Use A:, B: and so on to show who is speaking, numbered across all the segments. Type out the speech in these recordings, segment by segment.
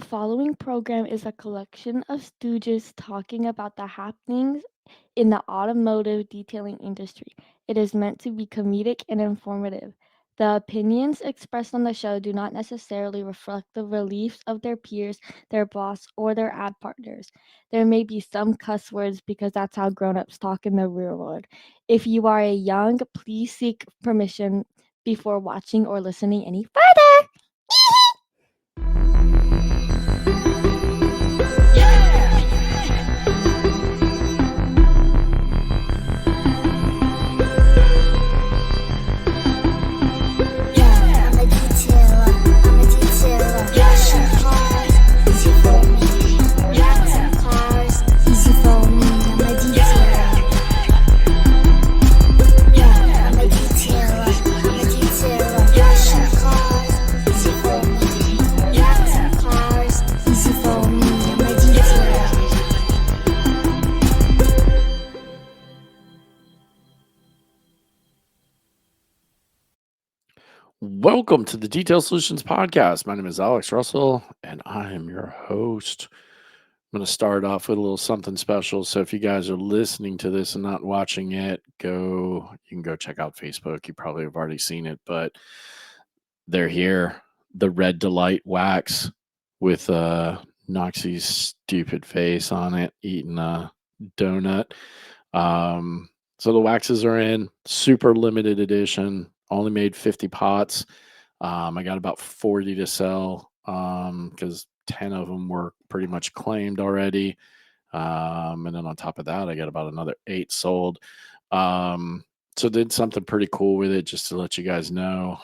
A: following program is a collection of stooges talking about the happenings in the automotive detailing industry. It is meant to be comedic and informative. The opinions expressed on the show do not necessarily reflect the beliefs of their peers, their boss, or their ad partners. There may be some cuss words because that's how grown-ups talk in the real world. If you are a young, please seek permission before watching or listening any further.
B: Welcome to the Detail Solutions Podcast. My name is Alex Russell, and I am your host. I'm going to start off with a little something special. So, if you guys are listening to this and not watching it, you can go check out Facebook. You probably have already seen it, but they're here. The Red Delight wax with Noxie's stupid face on it, eating a donut. So the waxes are in super limited edition. Only made 50 pots. I got about 40 to sell because 10 of them were pretty much claimed already. And then on top of that, I got about another 8 sold. So did something pretty cool with it just to let you guys know.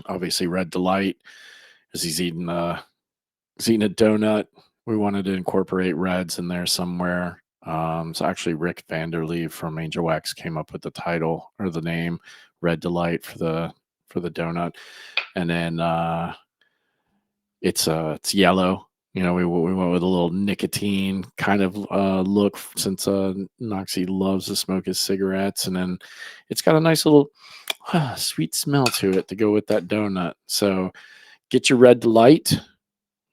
B: Obviously, Red Delight as he's eating a donut. We wanted to incorporate reds in there somewhere. So actually, Rick Vanderlee from Angel Wax came up with the title or the name Red Delight for the donut, and then it's yellow. You know, we went with a little nicotine kind of look since Noxie loves to smoke his cigarettes, and then it's got a nice little sweet smell to it to go with that donut. So get your Red Delight.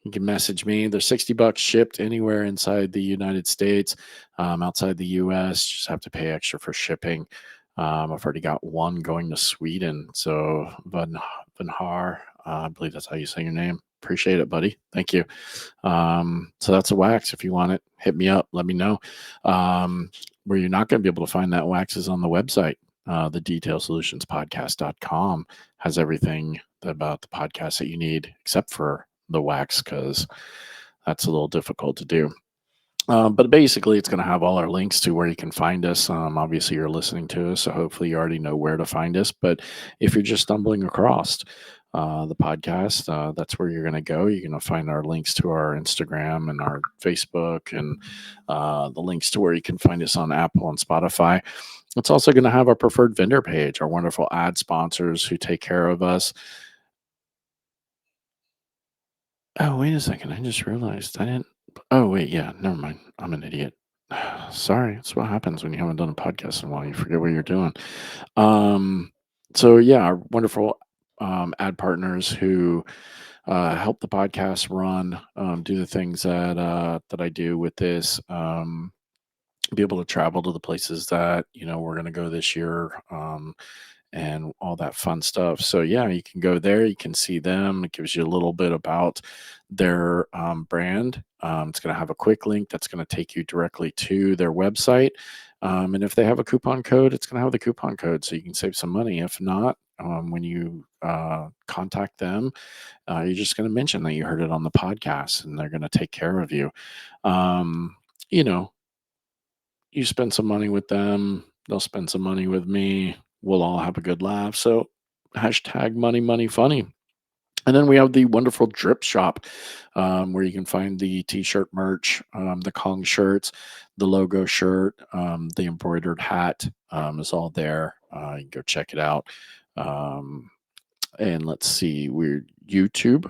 B: You can message me. They're $60 shipped anywhere inside the United States. Outside the US, just have to pay extra for shipping. I've already got one going to Sweden. So Vanhar, I believe that's how you say your name. Appreciate it, buddy. Thank you. So that's a wax. If you want it, hit me up. Let me know. Where you're not going to be able to find that wax is on the website. The detailsolutionspodcast.com has everything about the podcast that you need except for the wax, because that's a little difficult to do. But basically, it's going to have all our links to where you can find us. Obviously, you're listening to us, so hopefully you already know where to find us. But if you're just stumbling across the podcast, that's where you're going to go. You're going to find our links to our Instagram and our Facebook, and the links to where you can find us on Apple and Spotify. It's also going to have our preferred vendor page, our wonderful ad sponsors who take care of us. Oh, wait a second. I just realized I didn't. Oh, wait. Yeah. Never mind. I'm an idiot. Sorry. That's what happens when you haven't done a podcast in a while. You forget what you're doing. So, yeah, our wonderful ad partners who help the podcast run, do the things that I do with this. Be able to travel to the places that we're going to go this year, and all that fun stuff. So yeah, you can go there, you can see them. It gives you a little bit about their brand. It's going to have a quick link that's going to take you directly to their website, and if they have a coupon code, it's going to have the coupon code so you can save some money. If not, when you contact them, you're just going to mention that you heard it on the podcast, and they're going to take care of you. You know, you spend some money with them, they'll spend some money with me. We'll all have a good laugh. So hashtag money funny. And then we have the wonderful Drip Shop, where you can find the t-shirt merch, the Kong shirts, the logo shirt, the embroidered hat is all there. You can go check it out. And let's see, we're YouTube.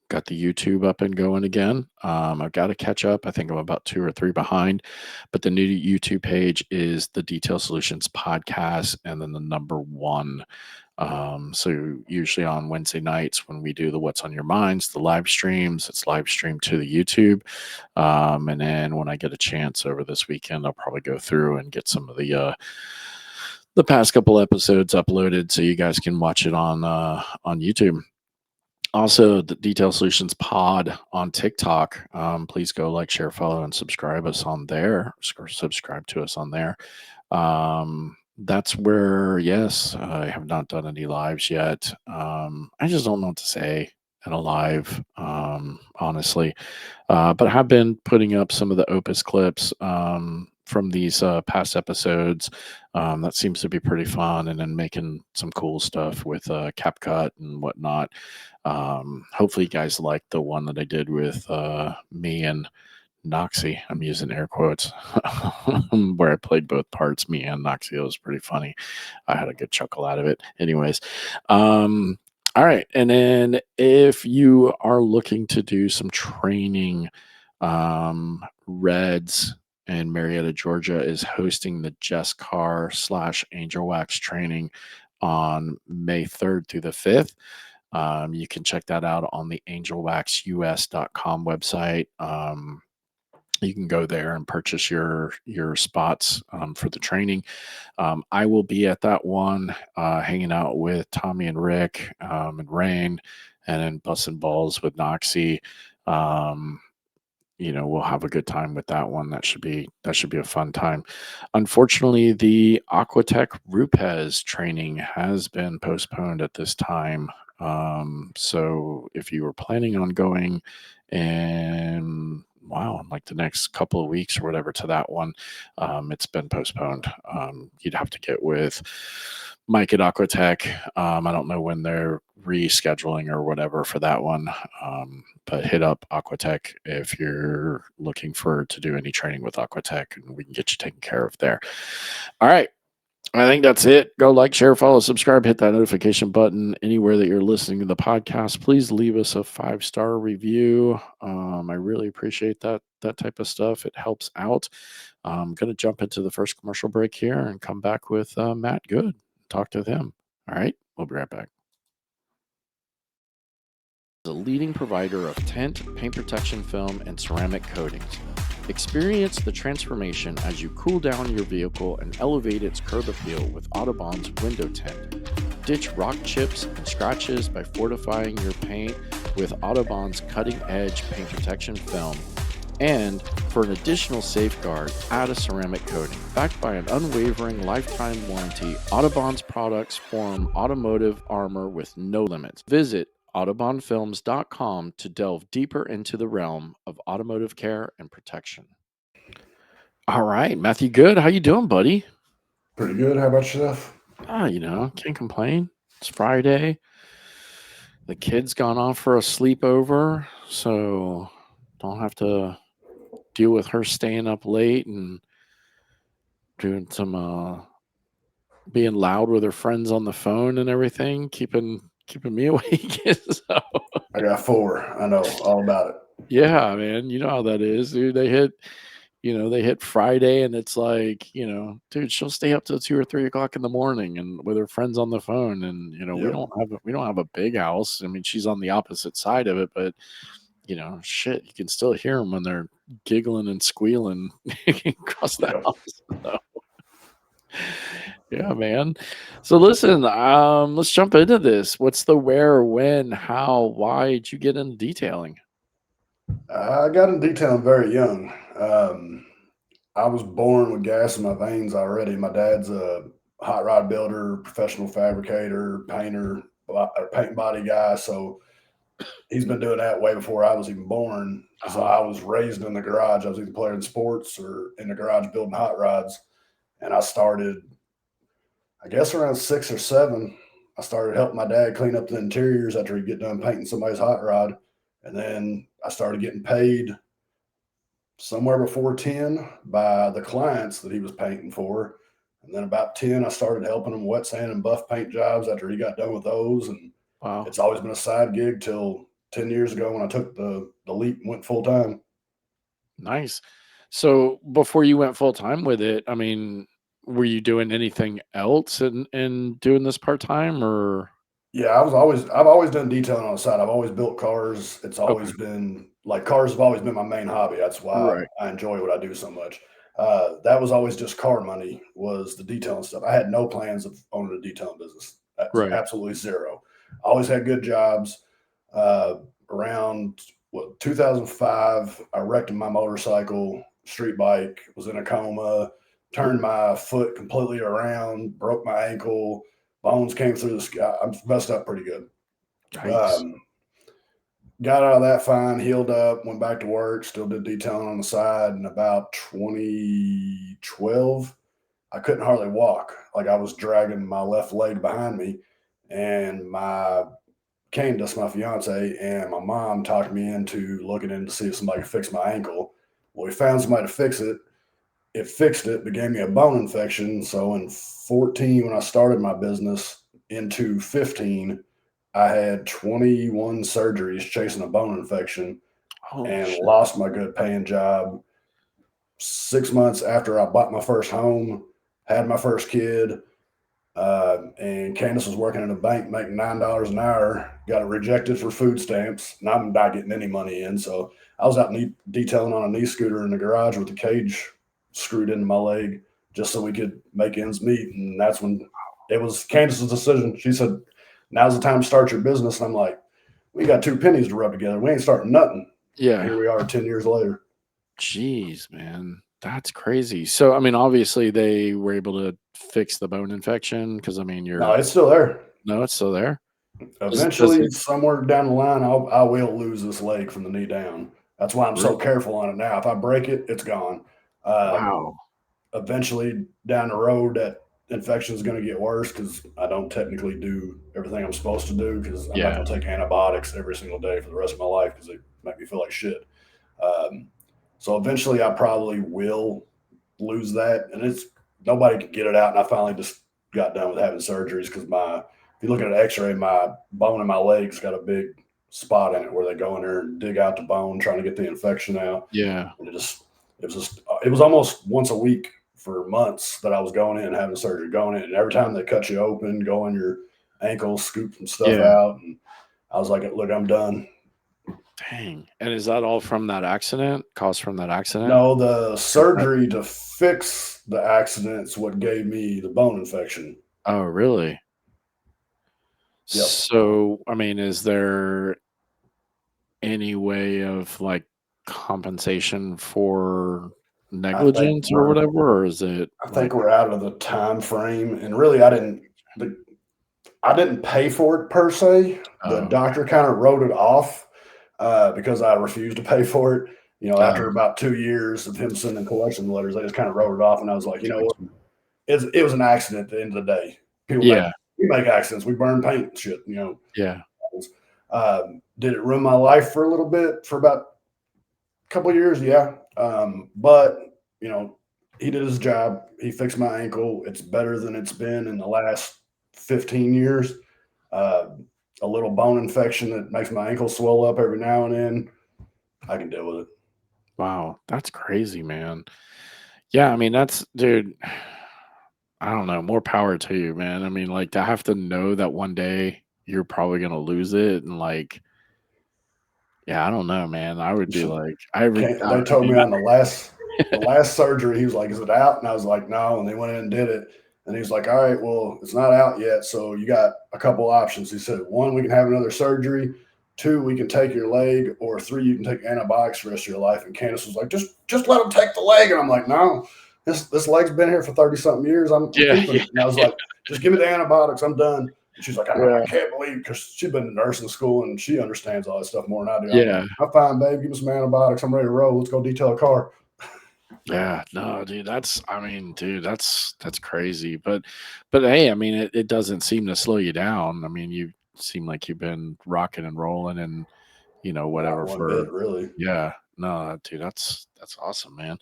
B: Got the YouTube up and going again. I've got to catch up. I think I'm about 2 or 3 behind, but the new YouTube page is the Detail Solutions Podcast, and then the number 1. So usually on Wednesday nights when we do the What's on Your Minds, the live streams, it's live streamed to the YouTube. And then when I get a chance over this weekend, I'll probably go through and get some of the past couple episodes uploaded so you guys can watch it on YouTube. Also, the Detail Solutions Pod on TikTok. Please go like, share, follow, and subscribe us on there. Subscribe to us on there. That's where, yes, I have not done any lives yet. I just don't know what to say in a live, honestly. But I have been putting up some of the Opus clips from these past episodes. That seems to be pretty fun, and then making some cool stuff with CapCut and whatnot. Hopefully, you guys like the one that I did with me and Noxie. I'm using air quotes where I played both parts, me and Noxie. It was pretty funny. I had a good chuckle out of it. Anyways, all right. And then if you are looking to do some training, Reds and Marietta, Georgia is hosting the Jess Carr / Angel Wax training on May 3rd through the 5th. You can check that out on the angelwaxus.com website. You can go there and purchase your spots for the training. I will be at that one, hanging out with Tommy and Rick and Rain, and then busting balls with Noxie. Um, we'll have a good time with that one. That should be a fun time. Unfortunately, the Aquatech Rupes training has been postponed at this time. So if you were planning on going and wow, like the next couple of weeks or whatever to that one, it's been postponed. You'd have to get with Mike at Aquatech. I don't know when they're rescheduling or whatever for that one. But hit up Aquatech if you're looking to do any training with Aquatech, and we can get you taken care of there. All right. I think that's it. Go like, share, follow, subscribe, hit that notification button anywhere that you're listening to the podcast. Please leave us a 5-star review. I really appreciate that type of stuff. It helps out. I'm going to jump into the first commercial break here and come back with Matt Goode. Talk to him. All right. We'll be right back. A leading provider of tent, paint protection film, and ceramic coatings. Experience the transformation as you cool down your vehicle and elevate its curb appeal with Audubon's window tint. Ditch rock chips and scratches by fortifying your paint with Audubon's cutting-edge paint protection film. And for an additional safeguard, add a ceramic coating. Backed by an unwavering lifetime warranty, Audubon's products form automotive armor with no limits. Visit AudubonFilms.com to delve deeper into the realm of automotive care and protection. All right, Matthew Goode, how you doing, buddy?
C: Pretty good. How about yourself?
B: Can't complain. It's Friday. The kid's gone off for a sleepover, so don't have to deal with her staying up late and doing some being loud with her friends on the phone and everything, keeping me awake. So
C: I got 4. I know all about it.
B: yeah, man, you know how that is, dude. They hit Friday and it's like, dude, she'll stay up till 2 or 3 o'clock in the morning and with her friends on the phone. And, we
C: Yep.
B: don't have a big house. I mean, she's on the opposite side of it, but shit, you can still hear them when they're giggling and squealing across the
C: Yep.
B: house. So, yeah, man. So listen, let's jump into this. What's the where, when, how, why did you get into detailing?
C: I got in detailing very young. I was born with gas in my veins already. My dad's a hot rod builder, professional fabricator, painter, paint and body guy. So he's been doing that way before I was even born. So I was raised in the garage. I was either playing sports or in the garage building hot rods. And I started, I guess, around 6 or 7. I started helping my dad clean up the interiors after he'd get done painting somebody's hot rod. And then I started getting paid somewhere before 10 by the clients that he was painting for. And then about 10, I started helping him wet sand and buff paint jobs after he got done with those. And
B: Wow.
C: it's always been a side gig till 10 years ago when I took the leap and went full time.
B: Nice. So before you went full time with it, I mean, were you doing anything else in doing this part-time or
C: Yeah, I've always done detailing on the side. I've always built cars. It's
B: okay.
C: always been like cars have always been my main hobby. That's why
B: Right.
C: I enjoy what I do so much. That was always just car money was the detailing stuff. I had no plans of owning a detailing business. That's
B: Right.
C: absolutely zero. I always had good jobs. Uh, Around what 2005, I wrecked my motorcycle, street bike, was in a coma, turned
B: Ooh,
C: my foot completely around, broke my ankle, bones came through the sky. I'm messed up pretty good.
B: yikes.
C: Um, got out of that fine, healed up, went back to work, still did detailing on the side. And about 2012, I couldn't hardly walk. Like I was dragging my left leg behind me. And my Candace, my fiance, and my mom talked me into looking in to see if somebody could fix my ankle. Well, we found somebody to fix it. It fixed it, but gave me a bone infection. So in 14, when I started my business, into 15, I had 21 surgeries chasing a bone infection
B: Holy
C: and
B: shit.
C: lost my good paying job. 6 months after I bought my first home, had my first kid, and Candace was working in a bank making $9 an hour, got it rejected for food stamps, and I'm not getting any money in. So I was out detailing on a knee scooter in the garage with the cage screwed into my leg just so we could make ends meet. And that's when it was Candace's decision. She said, "Now's the time to start your business." And I'm like, "We got two pennies to rub together. We ain't starting nothing." And
B: Yeah.
C: here we are 10 years later.
B: Jeez, man. That's crazy. So, I mean, obviously they were able to fix the bone infection because I mean,
C: No,
B: you're
C: it's still there.
B: no, it's still there. Does
C: Eventually,
B: it
C: somewhere down the line, I will lose this leg from the knee down. That's why I'm so
B: really?
C: careful on it now. If I break it, it's gone. Um,
B: Wow.
C: Eventually, down the road, that infection is going to get worse because I don't technically do everything I'm supposed to do because I'm not
B: Yeah.
C: going to take antibiotics every single day for the rest of my life because they make me feel like shit. Um, so eventually, I probably will lose that, and it's nobody can get it out. And I finally just got done with having surgeries because my if you look at an X-ray, my bone in my leg's got a big spot in it where they go in there and dig out the bone, trying to get the infection out,
B: Yeah.
C: and it was almost once a week for months that I was going in and having surgery, going in, and every time they cut you open, go in your ankle, scoop some stuff
B: Yeah.
C: out, and I was like, "Look, I'm done."
B: Dang. And is that all from that accident? Caused from that accident?
C: No, the
B: Is that
C: surgery to fix the accident's what gave me the bone infection.
B: oh, really?
C: Yep.
B: So, I mean, is there any way of like compensation for
C: I think
B: negligence or
C: we're
B: whatever? Or is it
C: I
B: like,
C: think we're out of the time frame, and really, the, I didn't pay for it per se. The
B: oh, okay.
C: doctor kind of wrote it off because I refused to pay for it. After
B: Oh,
C: about 2 years of him sending collection letters, they just kind of wrote it off, and I was like, what?
B: gotcha.
C: It was an accident. At the end of the day, people make
B: Yeah.
C: we make accidents. We burn paint and shit.
B: Yeah.
C: Did it ruin my life for a little bit for about couple years, yeah. But you know, he did his job. He fixed my ankle. It's better than it's been in the last 15 years. Uh, a little bone infection that makes my ankle swell up every now and then. I can deal with it.
B: Wow. That's crazy, man. Yeah. I mean, that's, dude, I don't know. More power to you, man. I mean, like to have to know that one day you're probably going to lose it. And like, yeah, I don't know, man. I would be like,
C: They
B: I
C: told
B: mean,
C: me on the last surgery, he was like, "Is it out?" And I was like, "No." And they went in and did it. And he was like, "All right, well, it's not out yet, so you got a couple options." He said, "One, we can have another surgery. Two, we can take your leg, or three, you can take antibiotics for the rest of your life." And Candace was like, "Just let him take the leg." And I'm like, "No, this leg's been here for 30 something years. I'm
B: yeah,
C: keeping
B: yeah,
C: it." And I was like, "Just give me the antibiotics. I'm done." And she's like, I
B: yeah,
C: can't believe because she's been in nursing school and she understands all this stuff more than I do. I'm like,
B: yeah.
C: "I'm fine, babe. Give me some antibiotics. I'm ready to roll. Let's go detail a car."
B: Yeah, no, dude, that's I mean, dude, that's crazy. But hey, I mean, it doesn't seem to slow you down. I mean, you seem like you've been rocking and rolling and
C: Not
B: whatever
C: one
B: for
C: bit, really.
B: yeah. No, dude, that's awesome, man.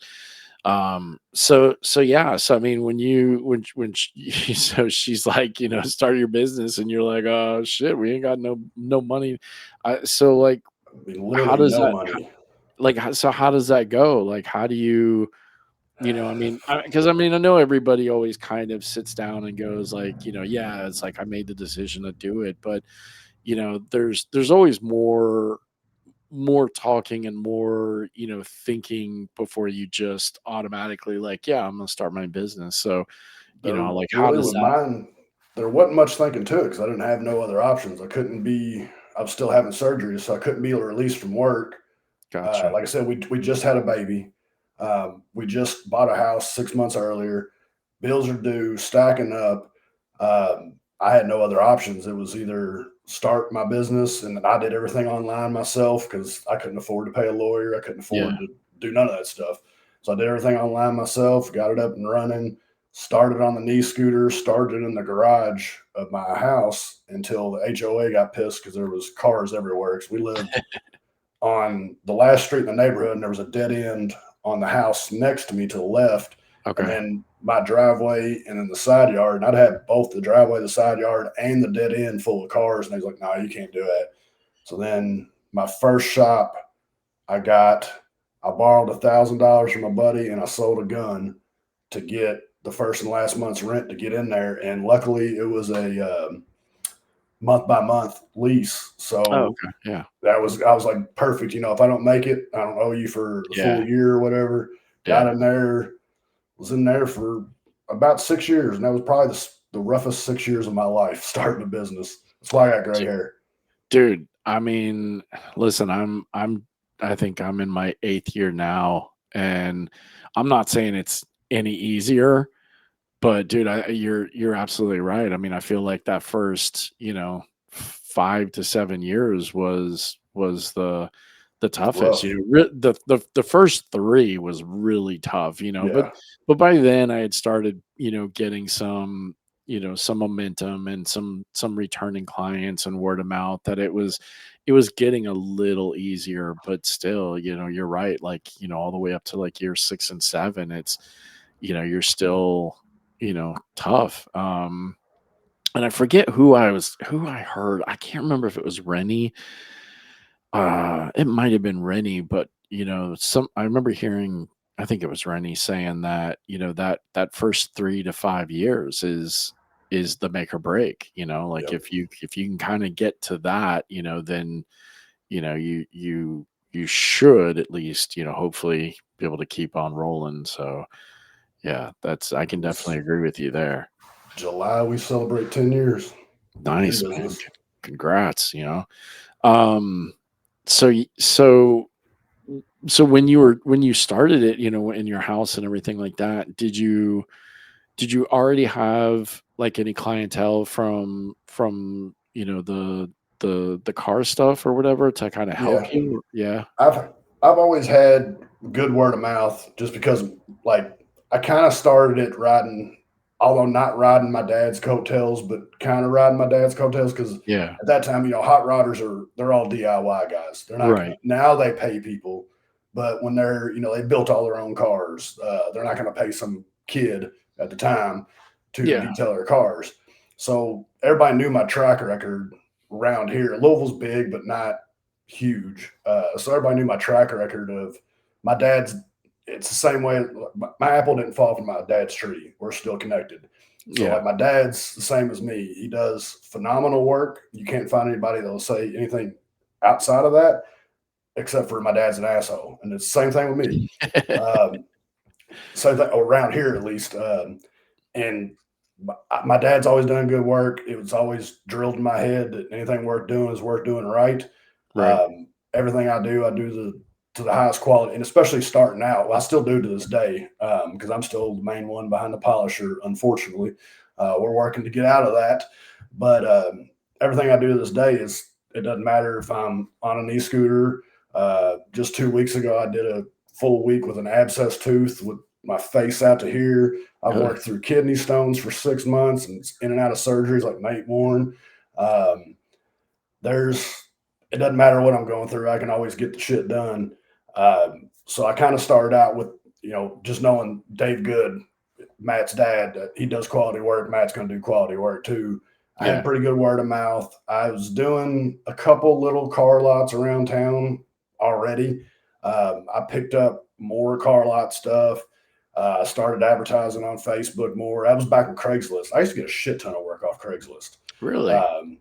B: So yeah, so I mean, when she, so she's like, start your business and you're like, "Oh shit, we ain't got no money." So like
C: I mean,
B: how
C: literally
B: does
C: no
B: that
C: money.
B: like so how does that go? Like how do you I mean, because I mean, I know everybody always kind of sits down and goes like, yeah, it's like I made the decision to do it, but there's always more talking and more thinking before you just automatically like, yeah, I'm gonna start my business. So
C: There
B: like, how
C: really
B: does
C: with
B: that?
C: mine, there wasn't much thinking to it because I didn't have no other options. I couldn't be. I was still having surgery, so I couldn't be released from work.
B: Gotcha.
C: Like I said, we just had a baby. We just bought a house 6 months earlier. Bills are due, stacking up. I had no other options. It was either start my business, and I did everything online myself because I couldn't afford to pay a lawyer. I couldn't afford
B: Yeah.
C: to do none of that stuff. So I did everything online myself, got it up and running, started on the knee scooter, started in the garage of my house until the HOA got pissed because there was cars everywhere. Because we lived on the last street in the neighborhood, and there was a dead end on the house next to me to the left, and
B: Okay.
C: then my driveway, and then the side yard. And I'd have both the driveway, the side yard, and the dead end full of cars. And he's like, "No, you can't do that." So then my first shop, I got, I borrowed $1,000 from a buddy, and I sold a gun to get the first and last month's rent to get in there. And luckily, it was a month by month lease,
B: Oh,
C: so
B: okay. Yeah.
C: that was, I was like, perfect. If I don't make it, I don't owe you for the
B: Yeah.
C: full year or whatever.
B: Yeah.
C: Got in there, was in there for about 6 years, and that was probably the roughest 6 years of my life starting a business. That's why I got gray hair.
B: Dude, I mean, listen, I think I'm in my 8th year now, and I'm not saying it's any easier, but dude, you're absolutely right. I mean, I feel like that first, 5 to 7 years was the
C: It's
B: toughest.
C: rough.
B: The first 3 was really tough,
C: Yeah,
B: but by then I had started, getting some momentum and some returning clients and word of mouth that it was getting a little easier, but still, you're right. Like, all the way up to like year 6 and 7, it's, you're still, tough. And I forget who I heard. I can't remember if it was Rennie. It might have been Rennie, but I remember hearing, I think it was Rennie saying that, that first 3 to 5 years is the make or break, like
C: yep.
B: if you can kind of get to that, then you should at least, hopefully be able to keep on rolling. So yeah, I can
C: This
B: definitely agree with you there.
C: July we celebrate 10 years in
B: Nice, man.
C: business.
B: Congrats. Um, so when you started it, in your house and everything like that, did you already have like any clientele from the car stuff or whatever to kind of help
C: Yeah,
B: you? Yeah.
C: I've I've always had good word of mouth just because, like, I kind of started it riding, although not riding my dad's coattails, but kind of riding my dad's coattails because
B: Yeah.
C: at that time, hot rodders they're all DIY guys. They're not gonna,
B: Right.
C: now they pay people, but when they're, they built all their own cars, they're not gonna pay some kid at the time to
B: Yeah.
C: detail their cars. So everybody knew my track record around here. Louisville's big, but not huge. So everybody knew my track record of my dad's. It's the same way. My apple didn't fall from my dad's tree. We're still connected. So
B: Yeah.
C: like my dad's the same as me. He does phenomenal work. You can't find anybody that'll say anything outside of that, except for my dad's an asshole. And it's the same thing with me. Um, same thing around here at least. And my dad's always done good work. It was always drilled in my head that anything worth doing is worth doing right.
B: Right.
C: Everything I do to the highest quality, and especially starting out. Well, I still do to this day because I'm still the main one behind the polisher. Unfortunately, we're working to get out of that. But everything I do to this day is, it doesn't matter if I'm on an e-scooter. Just 2 weeks ago, I did a full week with an abscess tooth with my face out to here. I've
B: Ugh.
C: worked through kidney stones for 6 months and in and out of surgeries like Nate Warren. Um, there's It doesn't matter what I'm going through. I can always get the shit done. So I kind of started out with, just knowing Dave Goode, Matt's dad, he does quality work. Matt's going to do quality work too. I had
B: Yeah.
C: pretty good word of mouth. I was doing a couple little car lots around town already. I picked up more car lot stuff. I started advertising on Facebook more. That was back in Craigslist. I used to get a shit ton of work off Craigslist.
B: Really?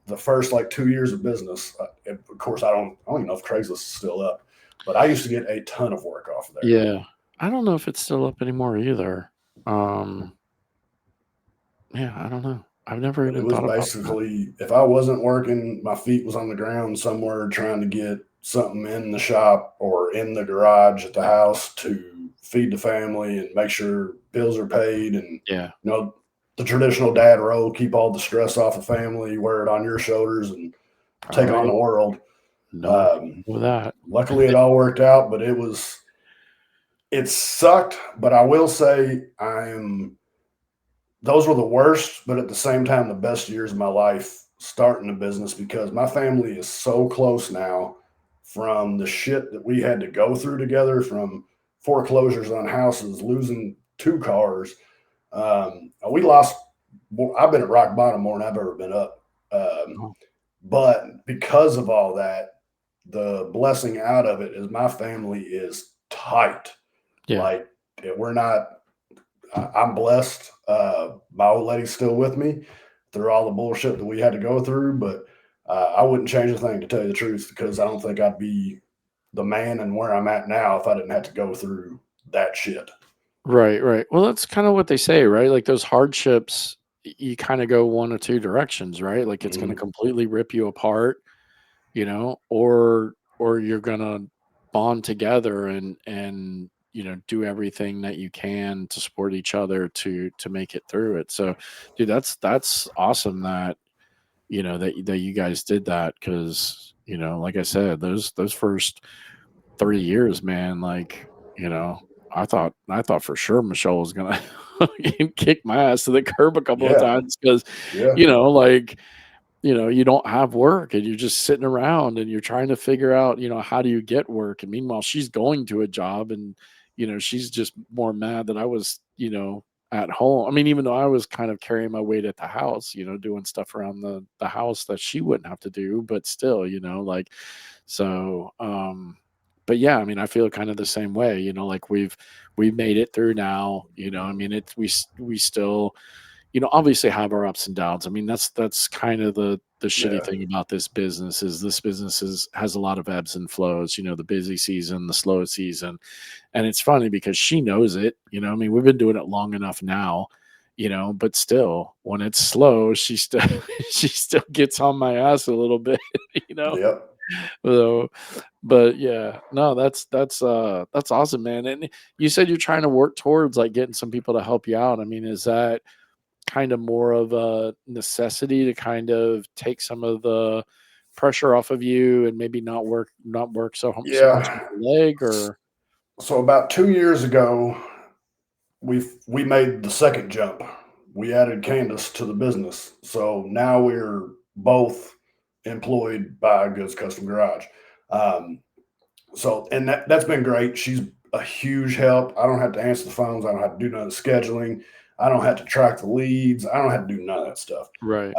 C: The first like 2 years of business, of course, I don't even know if Craigslist is still up, but I used to get a ton of work off of there.
B: Yeah. I don't know if it's still up anymore either. Um, yeah, I don't know. I've never
C: But it
B: even
C: was
B: thought about that.
C: basically, if I wasn't working, my feet was on the ground somewhere trying to get something in the shop or in the garage at the house to feed the family and make sure bills are paid, and
B: Yeah.
C: the traditional dad role, keep all the stress off the family, wear it on your shoulders, and
B: All
C: take on
B: right.
C: the world.
B: No,
C: Um,
B: know that.
C: Luckily, it all worked out, but it sucked. But I will say, those were the worst, but at the same time, the best years of my life starting a business, because my family is so close now from the shit that we had to go through together, from foreclosures on houses, losing two cars. We lost, I've been at rock bottom more than I've ever been up. Um,
B: Oh,
C: but because of all that, the blessing out of it is my family is tight.
B: yeah.
C: Like, we're not, I'm blessed. My old lady's still with me through all the bullshit that we had to go through, but I wouldn't change a thing, to tell you the truth, because I don't think I'd be the man and where I'm at now if I didn't have to go through that shit.
B: Right, right. Well, that's kind of what they say, right? Like those hardships, you kind of go one or two directions, right? Like it's going to
C: Mm-hmm.
B: completely rip you apart, or you're going to bond together and do everything that you can to support each other to make it through it. So, dude, that's awesome that you guys did that, cuz like I said, those first 3 years, man, like, I thought for sure Michelle was gonna kick my ass to the curb a couple of
C: Yeah,
B: times because,
C: yeah,
B: like, you don't have work and you're just sitting around and you're trying to figure out, how do you get work? And meanwhile, she's going to a job and, she's just more mad that I was, at home. I mean, even though I was kind of carrying my weight at the house, doing stuff around the house that she wouldn't have to do, but still, like, so, but yeah, I mean, I feel kind of the same way, like we've made it through now, I mean, we still, obviously have our ups and downs. I mean, that's kind of the shitty
C: yeah,
B: thing about this business has a lot of ebbs and flows, the busy season, the slow season. And it's funny because she knows it, I mean, we've been doing it long enough now, but still when it's slow, she still she still gets on my ass a little bit, you know.
C: yep,
B: So, but yeah, no, that's awesome, man. And you said you're trying to work towards like getting some people to help you out. I mean, is that kind of more of a necessity to kind of take some of the pressure off of you and maybe not work so much
C: yeah.
B: with the leg, or
C: So about 2 years ago, we made the second jump. We added Candace to the business, so now we're both employed by Goods Custom Garage. Um, and that's been great. She's a huge help. I don't have to answer the phones. I don't have to do none of the scheduling. I don't have to track the leads. I don't have to do none of that stuff.
B: right,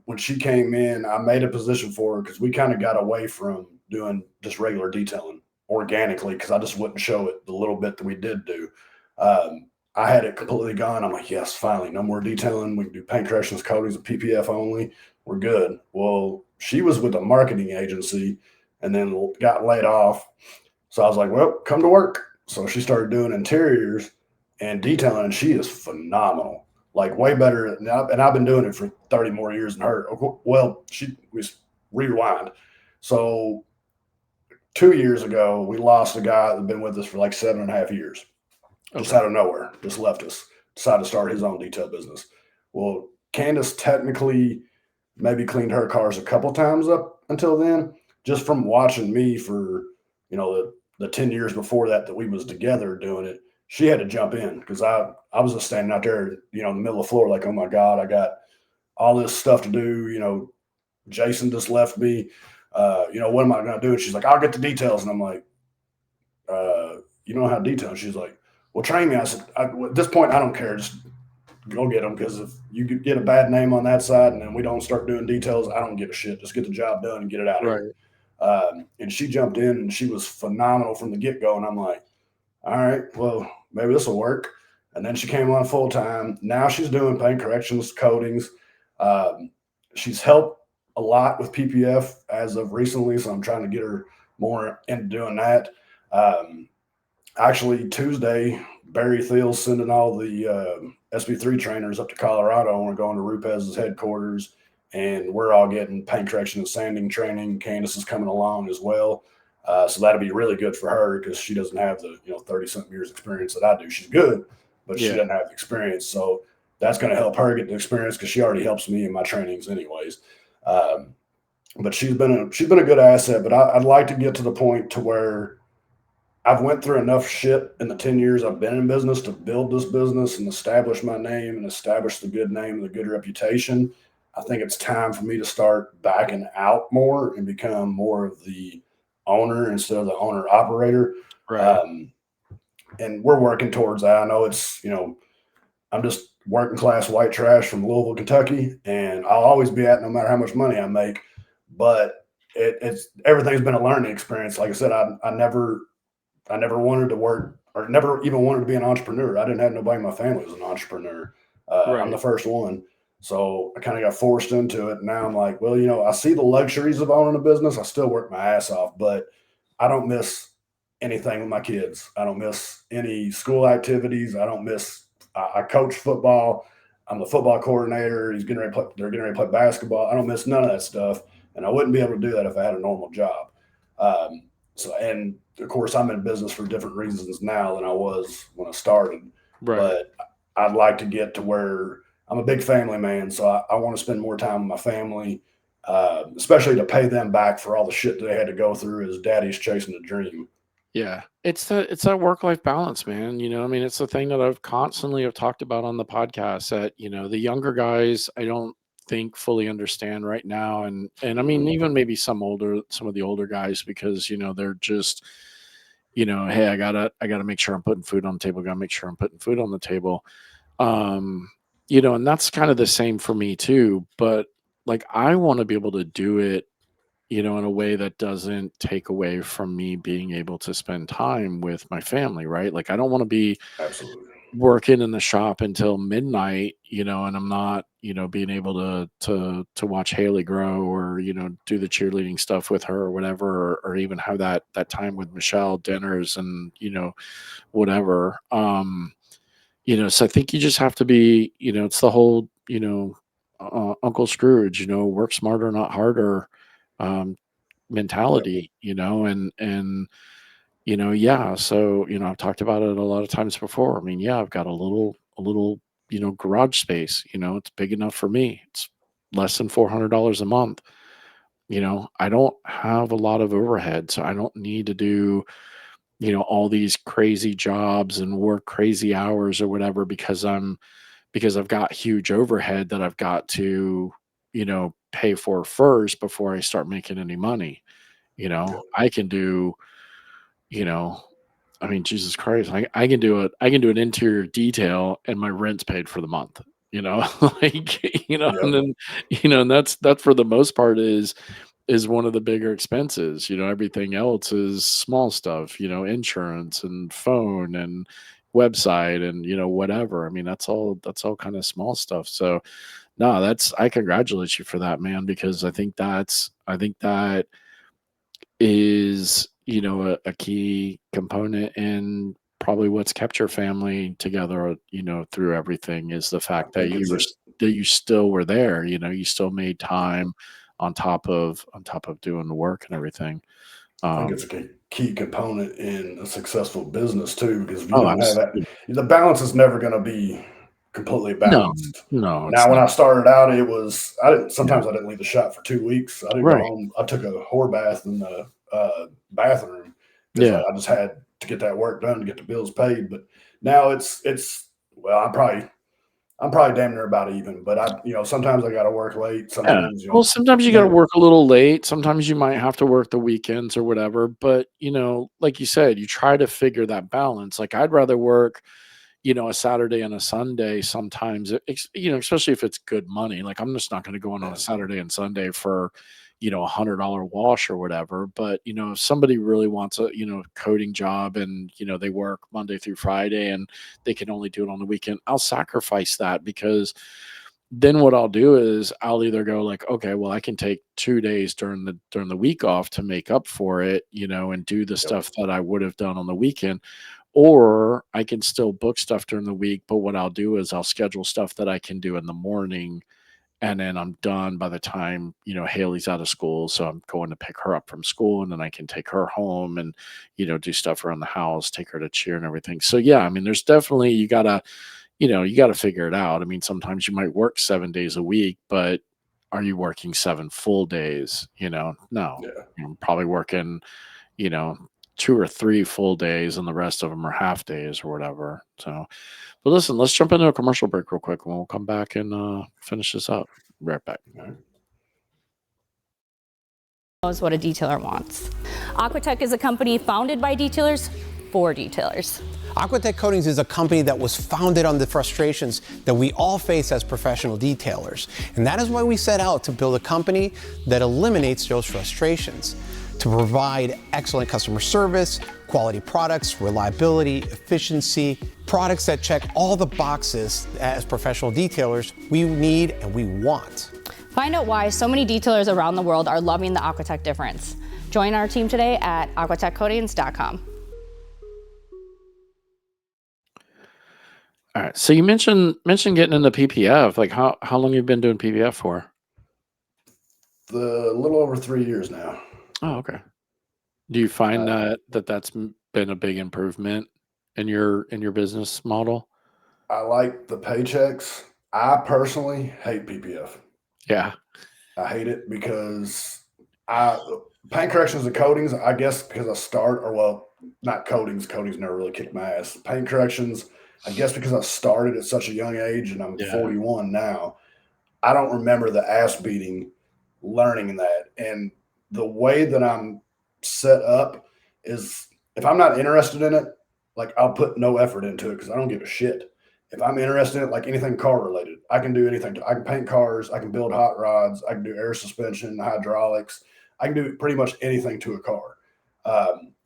C: When she came in, I made a position for her because we kind of got away from doing just regular detailing organically, because I just wouldn't show it the little bit that we did do. Um, I had it completely gone. I'm like, yes, finally, no more detailing. We can do paint corrections, coatings, and PPF only. We're good. Well, she was with a marketing agency and then got laid off. So I was like, well, come to work. So she started doing interiors and detailing, and she is phenomenal. Like, way better. And I've been doing it for 30 more years than her. Well, we rewind. So 2 years ago, we lost a guy that had been with us for like 7.5 years, just
B: okay,
C: out of nowhere, just left us, decided to start his own detail business. Well, Candace technically maybe cleaned her cars a couple times up until then, just from watching me for, the 10 years before that we was together doing it. She had to jump in because I was just standing out there, in the middle of the floor, like, oh my God, I got all this stuff to do. Jason just left me. What am I going to do? And she's like, I'll get the details. And I'm like, you don't have details. She's like, well, train me. I said, at this point, I don't care. Just go get them, because if you get a bad name on that side and then we don't start doing details, I don't give a shit. Just get the job done and get it out of here.
B: right,
C: And she jumped in and she was phenomenal from the get go. And I'm like, all right, well, maybe this will work. and then she came on full time. Now she's doing paint corrections, coatings. Um, she's helped a lot with PPF as of recently, so I'm trying to get her more into doing that. Um, Actually, Tuesday, Barry Thiel's sending all the SB3 trainers up to Colorado, and we're going to Rupez's headquarters, and we're all getting paint correction and sanding training. Candace is coming along as well. So that'll be really good for her because she doesn't have the 30 something years experience that I do. She's good, but she
B: Yeah.
C: doesn't have the experience. So that's going to help her get the experience because she already helps me in my trainings anyways. Um, but she's been a good asset. But I'd like to get to the point to where I've went through enough shit in the 10 years I've been in business to build this business and establish my name and establish the good name and the good reputation. I think it's time for me to start backing out more and become more of the owner instead of the owner operator.
B: Right.
C: Um, and we're working towards that. I know I'm just working class white trash from Louisville, Kentucky, and I'll always be at no matter how much money I make. But it's everything's been a learning experience. Like I said, I never wanted to work or never even wanted to be an entrepreneur. I didn't have nobody in my family who was an entrepreneur. I'm
B: Right.
C: the first one. So I kind of got forced into it. Now I'm like, well, I see the luxuries of owning a business. I still work my ass off, but I don't miss anything with my kids. I don't miss any school activities. I coach football. I'm the football coordinator. They're getting ready to play basketball. I don't miss none of that stuff. And I wouldn't be able to do that if I had a normal job. Um, and of course, I'm in business for different reasons now than I was when I started.
B: Right.
C: But I'd like to get to where I'm a big family man, so I want to spend more time with my family, especially to pay them back for all the shit they had to go through as daddy's chasing a dream.
B: Yeah. It's that work-life balance, man. I mean, it's the thing that I've constantly have talked about on the podcast that, the younger guys, I don't think fully understand right now. And I mean,
C: Mm-hmm.
B: even maybe some of the older guys, because, they're just, hey, I gotta make sure I'm putting food on the table, gotta make sure I'm putting food on the table. Um, and that's kind of the same for me too. But like I want to be able to do it in a way that doesn't take away from me being able to spend time with my family, right? Like, I don't want to be
C: Absolutely.
B: working in the shop until midnight, and I'm not, being able to watch Haley grow or, do the cheerleading stuff with her or whatever, or even have that time with Michelle, dinners and, whatever. So I think you just have to be, it's the whole, Uncle Scrooge, work smarter, not harder. Um,
C: Yep.
B: mentality, and yeah, so, I've talked about it a lot of times before. I mean, yeah, I've got a little, garage space, it's big enough for me. It's less than $400 a month. I don't have a lot of overhead, so I don't need to do, all these crazy jobs and work crazy hours or whatever because I've got huge overhead that I've got to, pay for first before I start making any money.
C: Yep.
B: I can do, you know, I mean, Jesus Christ, I can do it. I can do an interior detail and my rent's paid for the month, like, and
C: Yep.
B: then, and that for the most part is one of the bigger expenses. Everything else is small stuff, insurance and phone and website and, whatever. I mean, that's all kind of small stuff. So no, I congratulate you for that, man, because I think that is, a key component in probably what's kept your family together, through everything is the
C: I
B: fact that
C: think it's a
B: that you still were there, you still made time on top of doing the work and everything.
C: I think it's
B: Um,
C: a key component in a successful business too, because if you
B: oh,
C: don't have that,
B: absolutely.
C: the balance is never going to be completely
B: No,
C: balanced.
B: no, it's
C: Now, when
B: not.
C: I started out, it was I didn't.
B: Yeah.
C: Sometimes I didn't leave the shop for 2 weeks. I didn't go
B: Right.
C: home. I took a whore bath in the bathroom because
B: Yeah.
C: I just had to get that work done to get the bills paid. But now it's well, I'm probably damn near about even. But sometimes I got to work late.
B: Yeah.
C: Sometimes
B: Well, sometimes you gotta
C: never.
B: work a little late, sometimes you might have to work the weekends or whatever, but, like you said, you try to figure that balance. Like, I'd rather work, a Saturday and a Sunday sometimes, especially if it's good money. Like, I'm just not gonna go in on a
C: Yeah,
B: Saturday and Sunday for, $100 wash or whatever. But, if somebody really wants a, coding job and, they work Monday through Friday and they can only do it on the weekend, I'll sacrifice that because then what I'll do is I'll either go like, okay, well, I can take 2 days during the week off to make up for it, and do the
C: Yep.
B: stuff that I would have done on the weekend. Or I can still book stuff during the week, but what I'll do is I'll schedule stuff that I can do in the morning and then I'm done by the time, Haley's out of school. So I'm going to pick her up from school and then I can take her home and, do stuff around the house, take her to cheer and everything. So yeah, I mean, there's definitely you gotta figure it out. I mean, sometimes you might work 7 days a week, but are you working 7 full days? No.
C: Yeah.
B: You're probably working, you know, 2 or 3 full days and the rest of them are half days or whatever. So, but listen, let's jump into a commercial break real quick and we'll come back and finish this up. Right back.
C: Okay.
D: Knows what a detailer wants. Aquatech is a company founded by detailers for detailers.
E: Aquatech Coatings is a company that was founded on the frustrations that we all face as professional detailers. And that is why we set out to build a company that eliminates those frustrations, to provide excellent customer service, quality products, reliability, efficiency, products that check all the boxes as professional detailers we need and we want.
D: Find out why so many detailers around the world are loving the Aquatech difference. Join our team today at aquatechcoatings.com.
B: All right. So you mentioned getting into PPF. Like how long you've been doing PPF for?
C: A little over 3 years now.
B: Oh, okay. Do you find that's been a big improvement in your business model?
C: I like the paychecks. I personally hate PPF.
B: Yeah.
C: I hate it because paint corrections and coatings, I guess because not coatings. Coatings never really kicked my ass. Paint corrections, I guess because I started at such a young age and I'm
B: Yeah.
C: 41 now, I don't remember the ass beating learning that. And the way that I'm set up is if I'm not interested in it, like I'll put no effort into it because I don't give a shit. If I'm interested in it, like anything car related, I can do anything. I can paint cars. I can build hot rods. I can do air suspension, hydraulics. I can do pretty much anything to a car.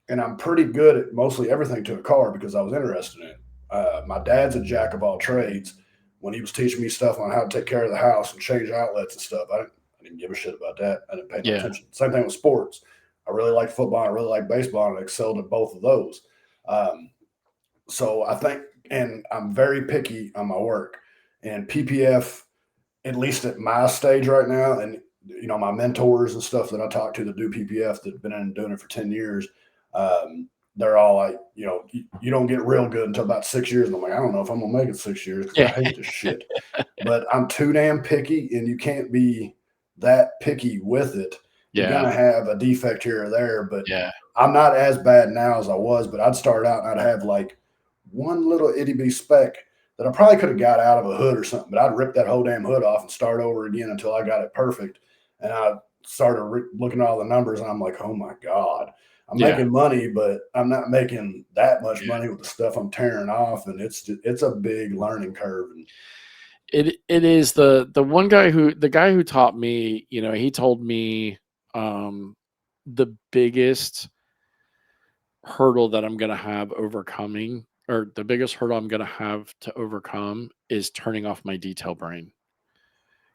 C: And I'm pretty good at mostly everything to a car because I was interested in it. My dad's a jack of all trades. When he was teaching me stuff on how to take care of the house and change outlets and stuff, I didn't give a shit about that. I didn't pay no
B: Yeah.
C: attention. Same thing with sports. I really like football. I really like baseball, and I excelled at both of those. So I think, and I'm very picky on my work. And PPF, at least at my stage right now, and my mentors and stuff that I talk to that do PPF that have been in doing it for 10 years, they're all like, you don't get real good until about 6 years. And I'm like, I don't know if I'm gonna make it 6 years because I hate this shit. But I'm too damn picky, and you can't be that picky with it. You're
B: Yeah.
C: gonna have a defect here or there, but
B: Yeah.
C: I'm not as bad now as I was. But I'd start out and I'd have like one little itty bitty speck that I probably could have got out of a hood or something, but I'd rip that whole damn hood off and start over again until I got it perfect. And I started looking at all the numbers, and I'm like, oh my God, I'm
B: Yeah.
C: making money, but I'm not making that much
B: Yeah.
C: money with the stuff I'm tearing off. And it's a big learning curve. And
B: It is the guy who taught me, he told me the biggest hurdle that I'm going to have overcoming, or the biggest hurdle I'm going to have to overcome, is turning off my detail brain.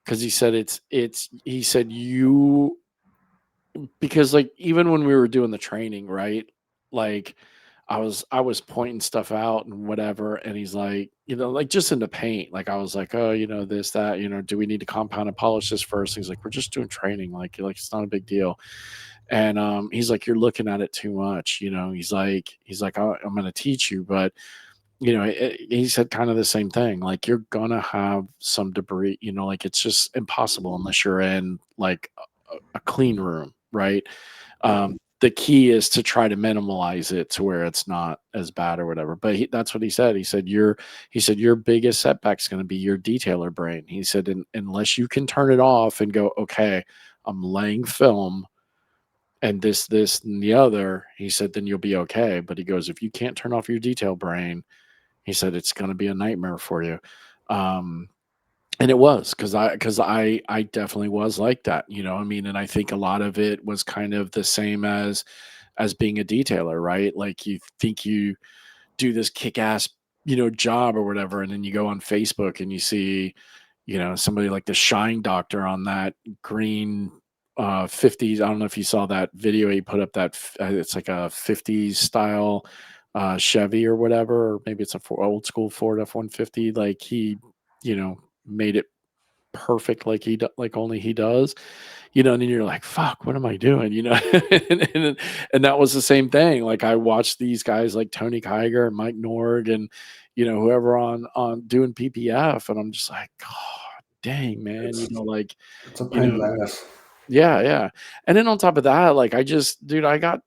B: Because he said he said because like even when we were doing the training, right? Like I was pointing stuff out and whatever, and he's like, like just in the paint, like I was like, oh, this, that, do we need to compound and polish this first? He's like, we're just doing training, like it's not a big deal. And he's like, you're looking at it too much, he's like, I'm going to teach you, but he said kind of the same thing. Like you're gonna have some debris, like it's just impossible unless you're in like a clean room, right? The key is to try to minimalize it to where it's not as bad or whatever. But that's what he said. He said your biggest setback is going to be your detailer brain. He said, unless you can turn it off and go, okay, I'm laying film and this, and the other, he said, then you'll be okay. But he goes, if you can't turn off your detail brain, he said, it's going to be a nightmare for you. And it was because I definitely was like that, you know. I mean, and I think a lot of it was kind of the same as being a detailer, right? Like you think you do this kick-ass, you know, job or whatever, and then you go on Facebook and you see, you know, somebody like the Shine Doctor on that green 50s. I don't know if you saw that video he put up, it's like a 50s style Chevy or whatever, or maybe it's a old school Ford F-150. Like he, you know, made it perfect like like only he does, you know. And then you're like, fuck, what am I doing, you know? And that was the same thing. Like I watched these guys like Tony Kiger and Mike Norg and, you know, whoever on doing PPF, and I'm just like, god dang, man, you
C: It's
B: know, like,
C: it's a
B: you
C: pain in
B: know.
C: the ass.
B: Yeah, yeah. And then on top of that, like I just, dude, I got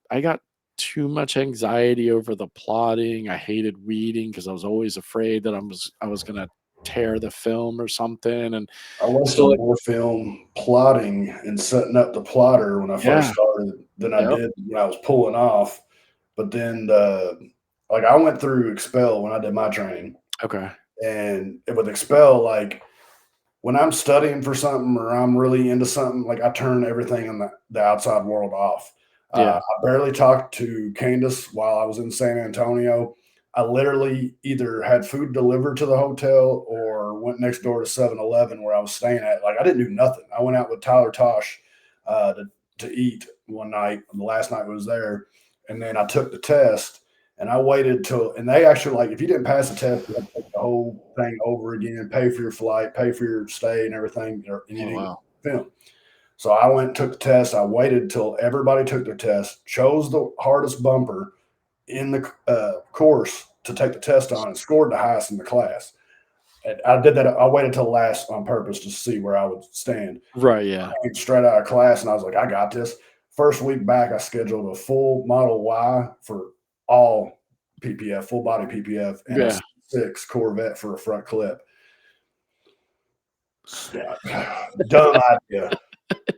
B: too much anxiety over the plotting. I hated reading because I was always afraid that I was gonna tear the film or something. And
C: I
B: so
C: wasted
B: like,
C: more film plotting and setting up the plotter when I first
B: yeah,
C: started than I
B: yep,
C: did when I was pulling off. But then, like, I went through Expel when I did my training,
B: okay,
C: and with Expel, like, when I'm studying for something or I'm really into something, like I turn everything in the outside world off.
B: yeah,
C: I barely talked to Candace while I was in San Antonio. I literally either had food delivered to the hotel or went next door to 7-Eleven where I was staying at. Like I didn't do nothing. I went out with Tyler Tosh to eat one night. The last night I was there, and then I took the test and I waited till, and they actually, like, if you didn't pass the test, you had to take the whole thing over again, pay for your flight, pay for your stay and everything, and you
B: oh
C: didn't
B: wow,
C: get film. So I went and took the test. I waited till everybody took their test, chose the hardest bumper in the course to take the test on, and scored the highest in the class. And I did that. I waited till last on purpose to see where I would stand.
B: right, yeah,
C: Came straight out of class, and I was like, I got this. First week back, I scheduled a full Model Y for all PPF, full body PPF, and a
B: yeah,
C: six Corvette for a front clip. Dumb idea.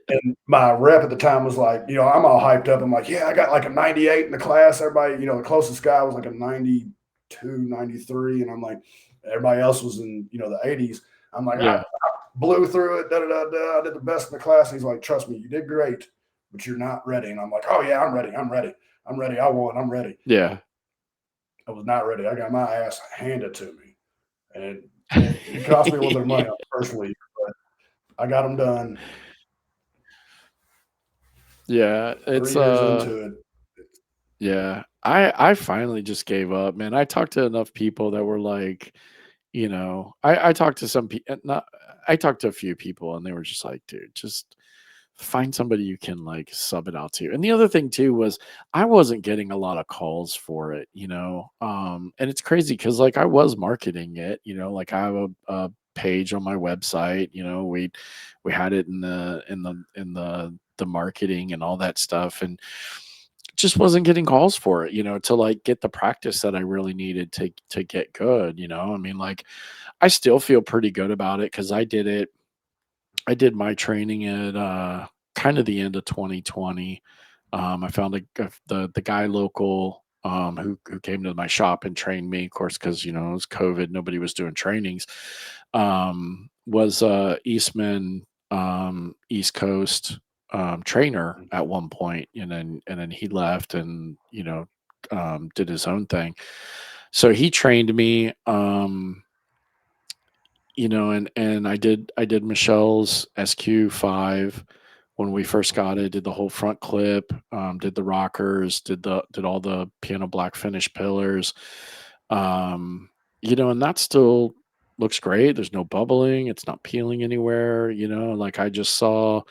C: And my rep at the time was like, I'm all hyped up. I'm like, yeah, I got like a 98 in the class. Everybody, the closest guy was like a 92, 93. And I'm like, everybody else was in, the 80s. I'm like, I
B: yeah,
C: blew through it. Da, da, da, da. I did the best in the class. And he's like, trust me, you did great, but you're not ready. And I'm like, oh, yeah, I'm ready. I'm ready. I'm ready. I won. I'm ready.
B: yeah.
C: I was not ready. I got my ass handed to me. And it cost me a little bit of money on the first week, but I got them done.
B: Yeah,
C: 3
B: it's
C: years into it.
B: yeah. I finally just gave up, man. I talked to enough people that were like, you know, I talked to some people, not, I talked to a few people, and they were just like, dude, just find somebody you can like sub it out to. And the other thing too was I wasn't getting a lot of calls for it, you know. And it's crazy because like I was marketing it, you know, like I have a page on my website, you know, we had it in the marketing and all that stuff, and just wasn't getting calls for it, you know, to like get the practice that I really needed to get good, you know. I mean, like I still feel pretty good about it because I did my training at kind of the end of 2020. I found the guy local who came to my shop and trained me, of course, because you know it was COVID, nobody was doing trainings. Was Eastman East Coast trainer at one point, and then he left and you know did his own thing. So he trained me. You know, and I did Michelle's SQ5 when we first got it, did the whole front clip, did the rockers, did all the piano black finish pillars. Um, you know, and that still looks great. There's no bubbling, it's not peeling anywhere, you know, like I just saw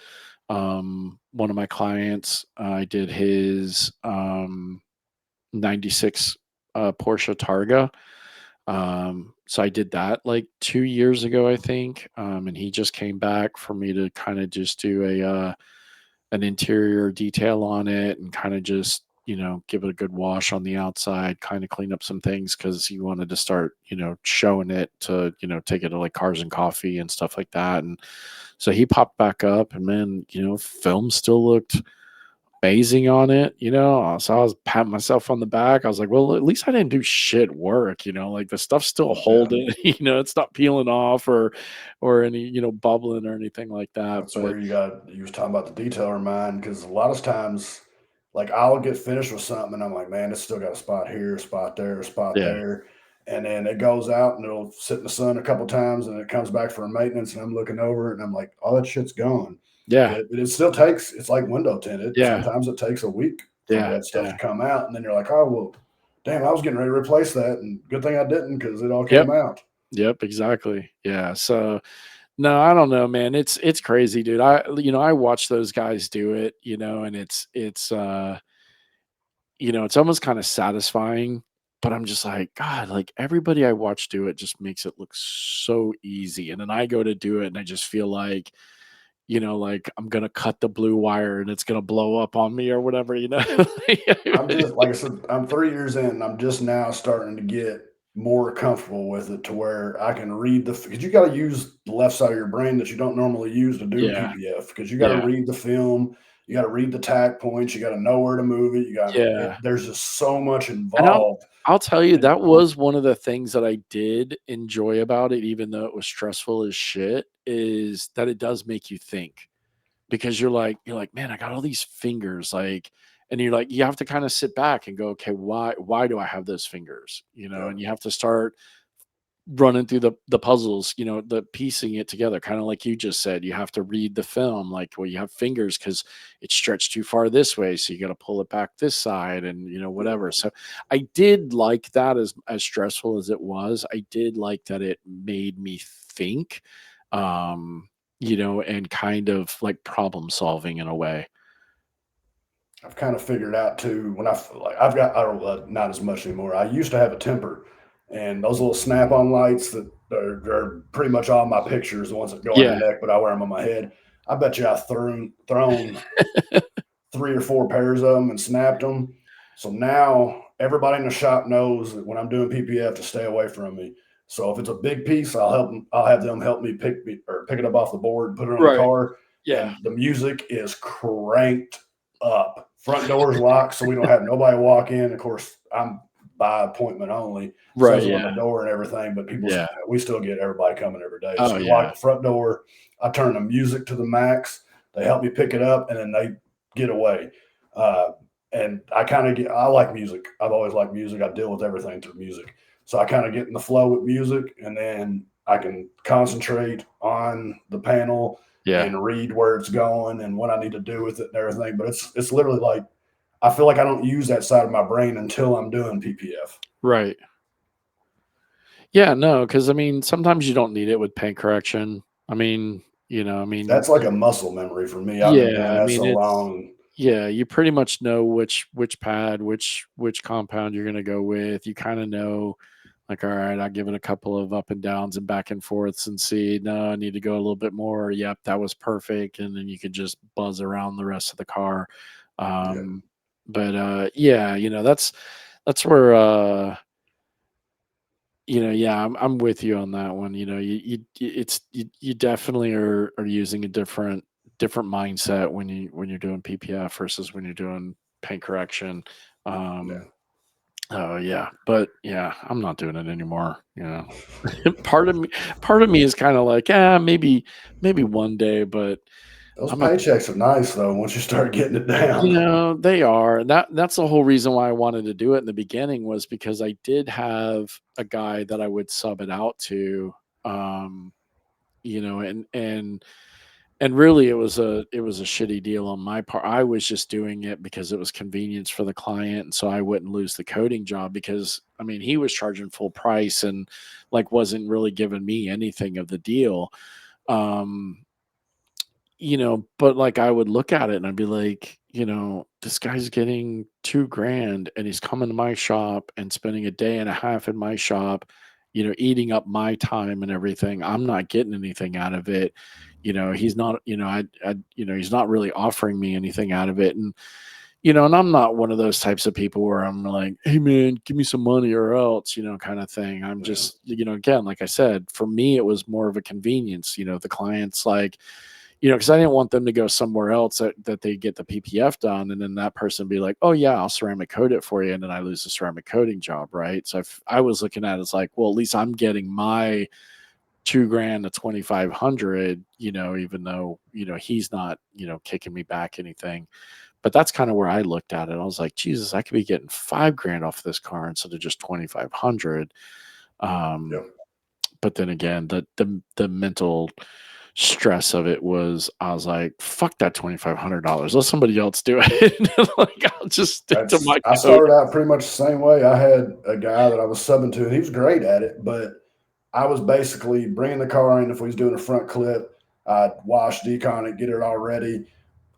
B: one of my clients, I did his 96 Porsche Targa. So I did that like 2 years ago, I think. And he just came back for me to kind of just do an interior detail on it and kind of just, you know, give it a good wash on the outside, kind of clean up some things because he wanted to start, you know, showing it to, you know, take it to like Cars and Coffee and stuff like that. And so he popped back up, and man, you know, film still looked basing on it, so I was patting myself on the back. I was like, well, at least I didn't do shit work, like the stuff's still
C: Yeah.
B: holding, it's not peeling off or any, bubbling or anything like that.
C: That's
B: But
C: where you was talking about the detailer mind, because a lot of times, like I'll get finished with something and I'm like, man, it's still got a spot here, a spot there, a spot
B: yeah,
C: there. And then it goes out and it'll sit in the sun a couple times and it comes back for maintenance and I'm looking over it and I'm like, all that shit's gone.
B: yeah,
C: But it still takes, it's like window tint.
B: yeah,
C: Sometimes it takes a week for
B: yeah,
C: that stuff to
B: yeah.
C: come out. And then you're like, oh, well, damn, I was getting ready to replace that. And good thing I didn't because it all
B: Yep,
C: came out.
B: yep, exactly. Yeah. So no, I don't know, man. It's crazy, dude. I watch those guys do it, and it's almost kind of satisfying, but I'm just like, God, like everybody I watch do it just makes it look so easy. And then I go to do it and I just feel like I'm gonna cut the blue wire and it's gonna blow up on me or whatever.
C: I'm just like I said, I'm 3 years in. And I'm just now starting to get more comfortable with it to where I can read because you got to use the left side of your brain that you don't normally use to do
B: Yeah,
C: PPF because you got to
B: yeah,
C: read the film, you got to read the tack points, you got to know where to move it.
B: yeah.
C: There's just so much
B: And I'll
C: involved.
B: I'll tell you,
C: And
B: that was one of the things that I did enjoy about it, even though it was stressful as shit, is that it does make you think. Because you're like, "Man, I got all these fingers," and you're like, you have to kinda sit back and go, "Okay, why do I have those fingers?"
C: yeah,
B: And you have to start running through the puzzles, the piecing it together, kind of like you just said. You have to read the film, like, well, you have fingers because it's stretched too far this way, so you got to pull it back this side, and
C: yeah.
B: whatever. So I did like that, as stressful as it was. I did like that it made me think, um, and kind of like problem solving in a way.
C: I've kind of figured out too when I've got I don't not as much anymore. I used to have a temper, and those little snap-on lights that are pretty much all my pictures, the ones that go on your
B: Yeah,
C: neck, but I wear them on my head. I bet you I've thrown 3 or 4 pairs of them and snapped them. So now everybody in the shop knows that when I'm doing PPF to stay away from me. So if it's a big piece, I'll have them help me pick it up off the board, put it on the
B: right.
C: car,
B: Yeah,
C: and the music is cranked up. Front door's locked, so we don't have nobody walk in. Of course, I'm by appointment only.
B: right.
C: Says it on
B: Yeah,
C: the door and everything, but
B: yeah.
C: we still get everybody coming every day.
B: Oh
C: So we lock
B: yeah,
C: the front door. I turn the music to the max. They help me pick it up, and then they get away. Uh, and I like music. I've always liked music. I deal with everything through music. So I kind of get in the flow with music, and then I can concentrate on the panel
B: yeah.
C: and read where it's going and what I need to do with it and everything. But it's literally like I feel like I don't use that side of my brain until I'm doing PPF.
B: Right. Yeah, no, because I mean, sometimes you don't need it with paint correction. I mean,
C: That's like a muscle memory for me. I've been
B: yeah,
C: doing
B: I
C: that
B: mean,
C: so
B: it's
C: long.
B: yeah, you pretty much know which pad, which compound you're gonna go with. You kind of know, like, all right, I'll give it a couple of up and downs and back and forths and see. No, I need to go a little bit more. Yep, that was perfect, and then you could just buzz around the rest of the car.
C: Yeah.
B: Um, but yeah, that's where yeah, I'm with you on that one. You definitely are using a different mindset when you're doing PPF versus when you're doing paint correction.
C: Yeah.
B: Um, oh yeah, but yeah, I'm not doing it anymore. Part of me, part of me is kind of like, maybe one day, but
C: Those
B: I'm a
C: paychecks are nice though once you start getting it down.
B: They are. And that's the whole reason why I wanted to do it in the beginning, was because I did have a guy that I would sub it out to, um, and really it was a shitty deal on my part. I was just doing it because it was convenience for the client, and so I wouldn't lose the coding job, because I mean, he was charging full price and like wasn't really giving me anything of the deal. Um, but like I would look at it and I'd be like, this guy's getting 2 grand and he's coming to my shop and spending a day and a half in my shop, eating up my time and everything. I'm not getting anything out of it. He's not, he's not really offering me anything out of it. And I'm not one of those types of people where I'm like, hey man, give me some money or else, kind of thing. I'm
C: Yeah.
B: just, again, like I said, for me, it was more of a convenience. The client's like, because I didn't want them to go somewhere else that they get the PPF done, and then that person be like, "Oh yeah, I'll ceramic coat it for you," and then I lose the ceramic coating job, right? So I was looking at it as like, well, at least I'm getting my $2,000 to 2,500, even though he's not kicking me back anything. But that's kind of where I looked at it. I was like, Jesus, I could be getting $5,000 off this car instead of just 2,500.
C: Yep.
B: But then again, the mental stress of it was, I was like, fuck that $2,500. Let somebody else do it. Like, I'll just stick to my
C: I
B: code.
C: started out pretty much the same way. I had a guy that I was subbing to, and he was great at it, but I was basically bringing the car in. If we was doing a front clip, I'd wash, decon it, get it all ready,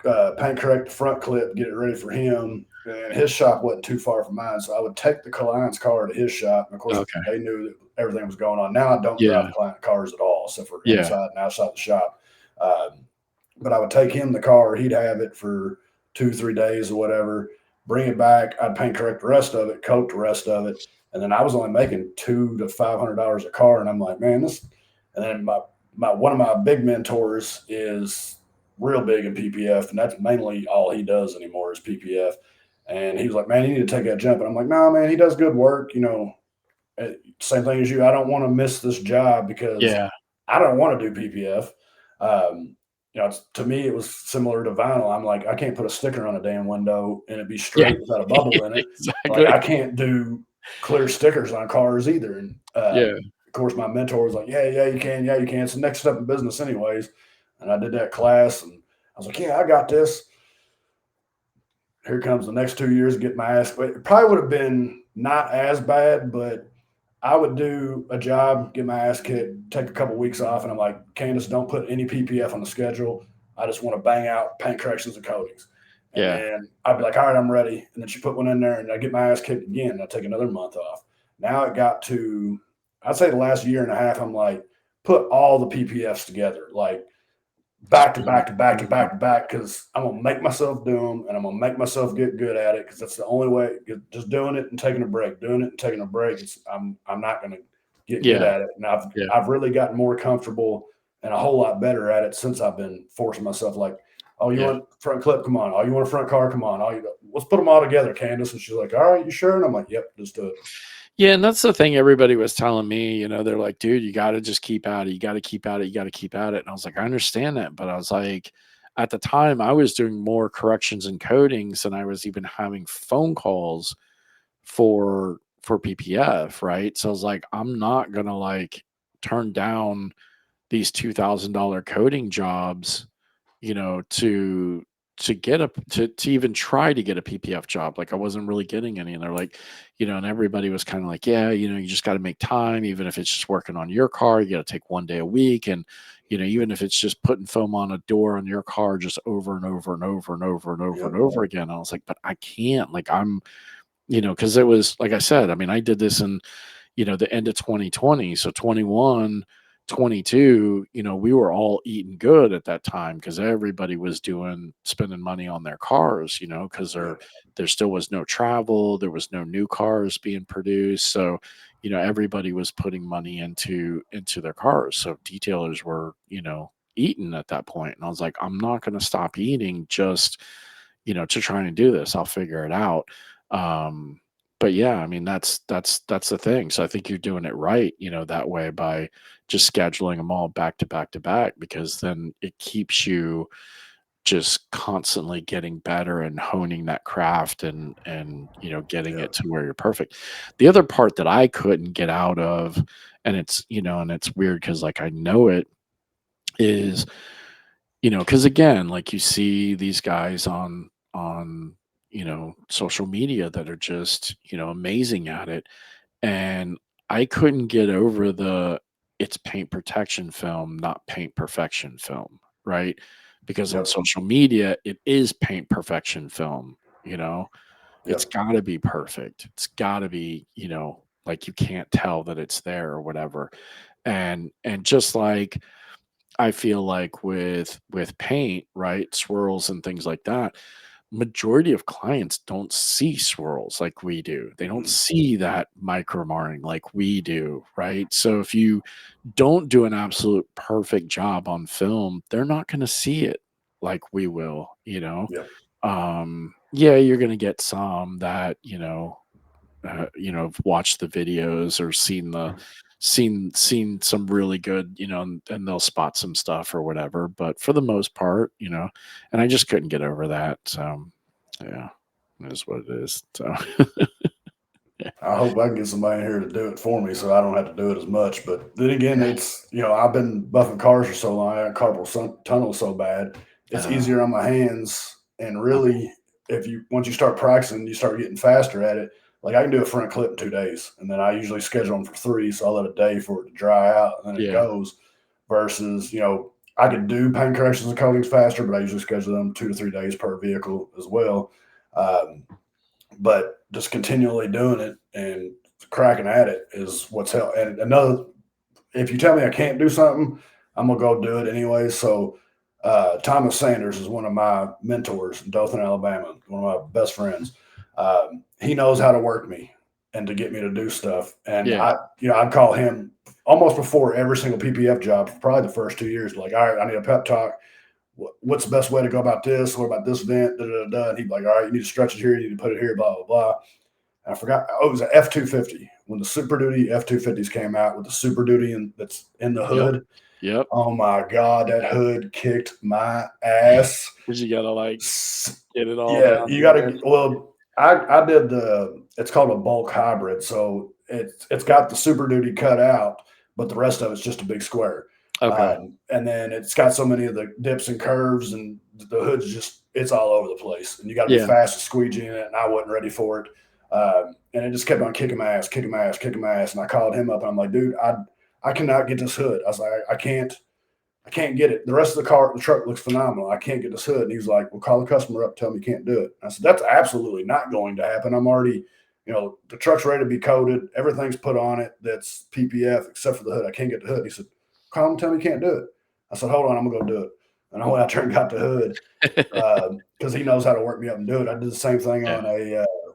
C: paint correct the front clip, get it ready for him. And his shop wasn't too far from mine, so I would take the client's car to his shop. And of course,
B: Okay.
C: they knew that everything was going on. Now I don't
B: Yeah.
C: drive client cars at all, except for
B: Yeah.
C: inside and outside the shop. But I would take him the car. He'd have it for 2-3 days or whatever. Bring it back. I'd paint correct the rest of it, coat the rest of it, and then I was only making $200 to $500 a car. And I'm like, man, this. And then my one of my big mentors is real big in PPF, and that's mainly all he does anymore is PPF. And he was like, man, you need to take that jump. And I'm like, no, man, he does good work. Same thing as you. I don't want to miss this job because
B: Yeah.
C: I don't want to do PPF. To me, it was similar to vinyl. I'm like, I can't put a sticker on a damn window and it be straight without a bubble in it.
B: Exactly.
C: Like, I can't do clear stickers on cars either. And
B: Yeah.
C: of course, my mentor was like, yeah, you can. Yeah, you can. It's the next step in business, anyways. And I did that class, and I was like, yeah, I got this. Here comes the next 2 years, get my ass. It probably would have been not as bad, but I would do a job, get my ass kicked, take a couple weeks off, and I'm like, Candace, don't put any PPF on the schedule. I just want to bang out paint corrections and coatings. And
B: Yeah.
C: then I'd be like, all right, I'm ready. And then she put one in there, and I get my ass kicked again. And I take another month off. Now it got to, I'd say the last year and a half, I'm like, put all the PPFs together, like back to back to back to back to back, because I'm gonna make myself do them, and I'm gonna make myself get good at it, because that's the only way. Just doing it and taking a break, doing it and taking a break. I'm not gonna get good
B: Yeah.
C: at it, and I've
B: Yeah.
C: I've really gotten more comfortable and a whole lot better at it since I've been forcing myself. Like, oh, you
B: Yeah.
C: want front clip? Come on. Oh, you want a front car? Come on. Let's put them all together, Candace. And she's like, all right, you sure? And I'm like, yep, just do it.
B: Yeah, and that's the thing everybody was telling me, they're like, dude, you got to just keep at it. You got to keep at it. You got to keep at it. And I was like, I understand that. But I was like, at the time, I was doing more corrections and codings than I was even having phone calls for PPF, right? So I was like, I'm not going to like turn down these $2,000 coding jobs, to get to even try to get a PPF job. Like, I wasn't really getting any. And they're like, and everybody was kind of like, yeah, you just got to make time, even if it's just working on your car, you got to take one day a week. And, even if it's just putting foam on a door on your car, just over and over and over and over and over and over again. I was like, but I can't, like, because it was, like I said, I mean, I did this in, the end of 2020. So 21, 22, we were all eating good at that time because everybody was spending money on their cars, because there still was no travel, there was no new cars being produced. So, everybody was putting money into their cars. So detailers were, eating at that point. And I was like, I'm not going to stop eating just, to try and do this. I'll figure it out. But yeah, I mean, that's the thing. So I think you're doing it right, that way, by just scheduling them all back to back to back, because then it keeps you just constantly getting better and honing that craft and getting it to where you're perfect. The other part that I couldn't get out of, and it's weird because like I know it, is because again, like you see these guys on social media that are just amazing at it, and I couldn't get over it's paint protection film, not paint perfection film, right? Because on
C: Yep.
B: social media it is paint perfection film. It's
C: Yep.
B: got to be perfect, it's got to be like you can't tell that it's there or whatever. And just like I feel like with paint, right, swirls and things like that, majority of clients don't see swirls like we do. They don't see that micro marring like we do, right? So if you don't do an absolute perfect job on film, they're not going to see it like we will, you know.
C: Yeah.
B: Yeah, you're going to get some that, have watched the videos or seen some really good, and they'll spot some stuff or whatever. But for the most part, and I just couldn't get over that. So yeah, it is what it is. So
C: I hope I can get somebody in here to do it for me so I don't have to do it as much. But then again, it's, I've been buffing cars for so long, I got carpal tunnel so bad. It's easier on my hands. And really, once you start practicing, you start getting faster at it. Like I can do a front clip in 2 days, and then I usually schedule them for 3. So I let a day for it to dry out and then it
B: yeah,
C: goes versus, I could do paint corrections and coatings faster, but I usually schedule them 2 to 3 days per vehicle as well. But just continually doing it and cracking at it is what's helped. And if you tell me I can't do something, I'm gonna go do it anyway. So, Thomas Sanders is one of my mentors in Dothan, Alabama, one of my best friends. He knows how to work me and to get me to do stuff. And
B: yeah,
C: I'd call him almost before every single PPF job, for probably the first 2 years. Like, all right, I need a pep talk. What's the best way to go about this? What about this vent? Da, da, da, da. And he'd be like, all right, you need to stretch it here. You need to put it here, blah, blah, blah. And I forgot. Oh, it was an F-250 when the Super Duty F-250s came out with the Super Duty that's in the
B: yep,
C: hood.
B: yep.
C: Oh my God, that hood kicked my ass.
B: Because you gotta get it all
C: Yeah,
B: down
C: you
B: in
C: got
B: there.
C: to. Well, I did it's called a bulk hybrid, so it's got the Super Duty cut out, but the rest of it's just a big square.
B: Okay.
C: And then it's got so many of the dips and curves, and the hood's it's all over the place, and you got to be
B: Yeah.
C: fast to squeegee in it, and I wasn't ready for it. And it just kept on kicking my ass, kicking my ass, kicking my ass. And I called him up, and I'm like, dude, I cannot get this hood. I was like, I can't get it. The rest of the truck looks phenomenal. I can't get this hood. And he was like, well, call the customer up, tell him you can't do it. I said, that's absolutely not going to happen. I'm already, the truck's ready to be coated. Everything's put on it. That's PPF except for the hood. I can't get the hood. And he said, call him, tell him you can't do it. I said, hold on, I'm going to go do it. And I went out there and got the hood because he knows how to work me up and do it. I did the same thing on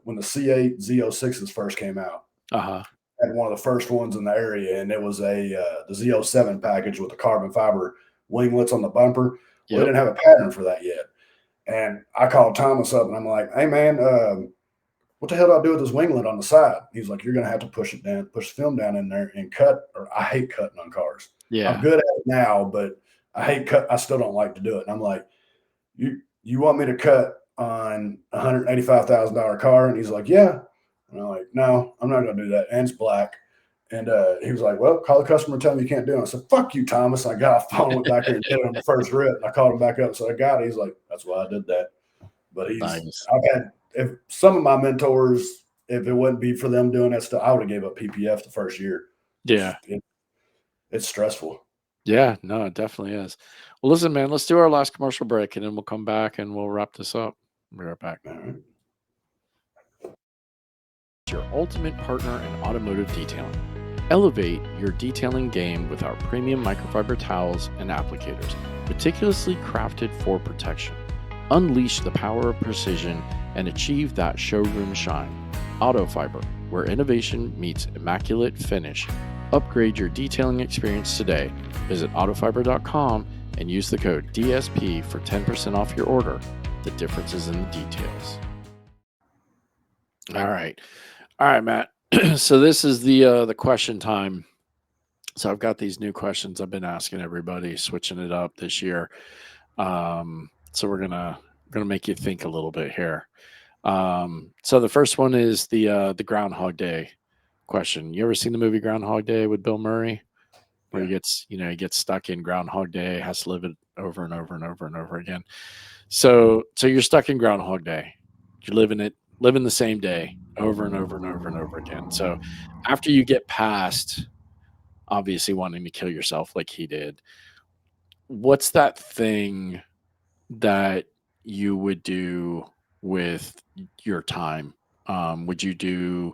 C: when the C8 Z06s first came out.
B: Uh-huh.
C: Had one of the first ones in the area, and it was the Z07 package with the carbon fiber winglets on the bumper. Well,
B: Yep.
C: they didn't have a pattern for that yet. And I called Thomas up, and I'm like, hey, man, what the hell do I do with this winglet on the side? He's like, you're going to have to push the film down in there and cut, or I hate cutting on cars.
B: Yeah.
C: I'm good at it now, but I hate cut. I still don't like to do it. And I'm like, you want me to cut on a $185,000 car? And he's like, yeah. And I'm like, no, I'm not going to do that. And it's black. And he was like, well, call the customer and tell him you can't do it. I said, fuck you, Thomas. And I got off the phone, went back there and did it on the first rip. And I called him back up and said, I got it. He's like, that's why I did that. But
B: Nice.
C: if some of my mentors, if it wouldn't be for them doing that stuff, I would have gave up PPF the first year.
B: Yeah.
C: It's stressful.
B: Yeah, no, it definitely is. Well, listen, man, let's do our last commercial break and then we'll come back and we'll wrap this up. We'll be right back.
C: All right.
B: Your ultimate partner in automotive detailing. Elevate your detailing game with our premium microfiber towels and applicators, meticulously crafted for protection. Unleash the power of precision and achieve that showroom shine. Autofiber, where innovation meets immaculate finish. Upgrade your detailing experience today. Visit autofiber.com and use the code DSP for 10% off your order. The difference is in the details. All right, Matt. So this is the question time. So I've got these new questions I've been asking everybody, switching it up this year. So we're gonna make you think a little bit here. So the first one is the Groundhog Day question. You ever seen the movie Groundhog Day with Bill Murray, where he gets stuck in Groundhog Day, has to live it over and over and over and over again. So you're stuck in Groundhog Day. You're living the same day over and over and over and over again. So after you get past obviously wanting to kill yourself like he did, what's that thing that you would do with your time? Would you do,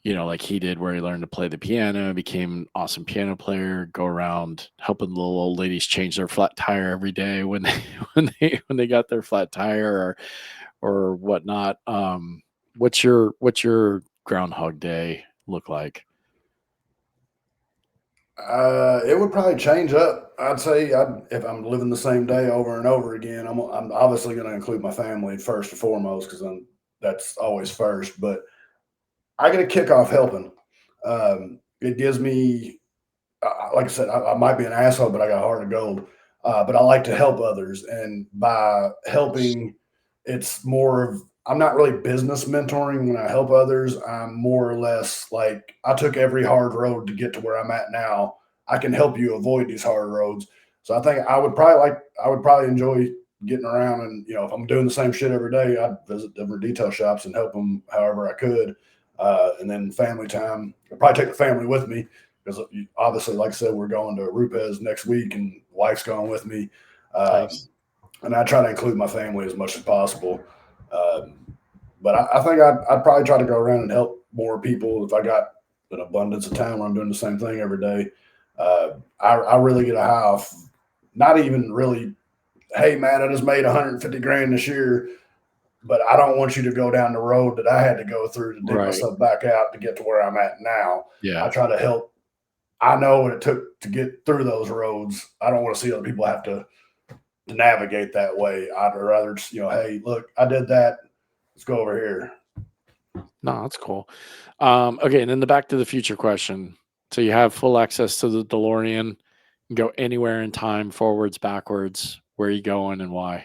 B: like he did, where he learned to play the piano, became an awesome piano player, go around helping little old ladies change their flat tire every day when they got their flat tire, or whatnot. What's your Groundhog Day look like?
C: It would probably change up. I'd say if I'm living the same day over and over again, I'm obviously going to include my family first and foremost because that's always first. But I get a kick off helping. It gives me, like I said, I might be an asshole, but I got a heart of gold. But I like to help others, and by helping, it's more of I'm not really business mentoring when I help others. I'm more or less like I took every hard road to get to where I'm at now. I can help you avoid these hard roads. So I think I would probably enjoy getting around and if I'm doing the same shit every day, I'd visit different detail shops and help them however I could. And then family time, I'd probably take the family with me because obviously, like I said, we're going to Rupes next week, and wife's going with me.
B: Nice.
C: And I try to include my family as much as possible. Um, but I think I'd probably try to go around and help more people if I got an abundance of time where I'm doing the same thing every day. I really get a high off, not even really, hey, man, I just made 150 grand this year, but I don't want you to go down the road that I had to go through to dig
B: Right.
C: myself back out to get to where I'm at now.
B: Yeah.
C: I try to help. I know what it took to get through those roads. I don't want to see other people have to navigate that way. I'd rather just, hey, look, I did that. Let's go over here.
B: No, that's cool. Okay, and then the Back to the Future question. So you have full access to the DeLorean. You can go anywhere in time, forwards, backwards. Where are you going and why?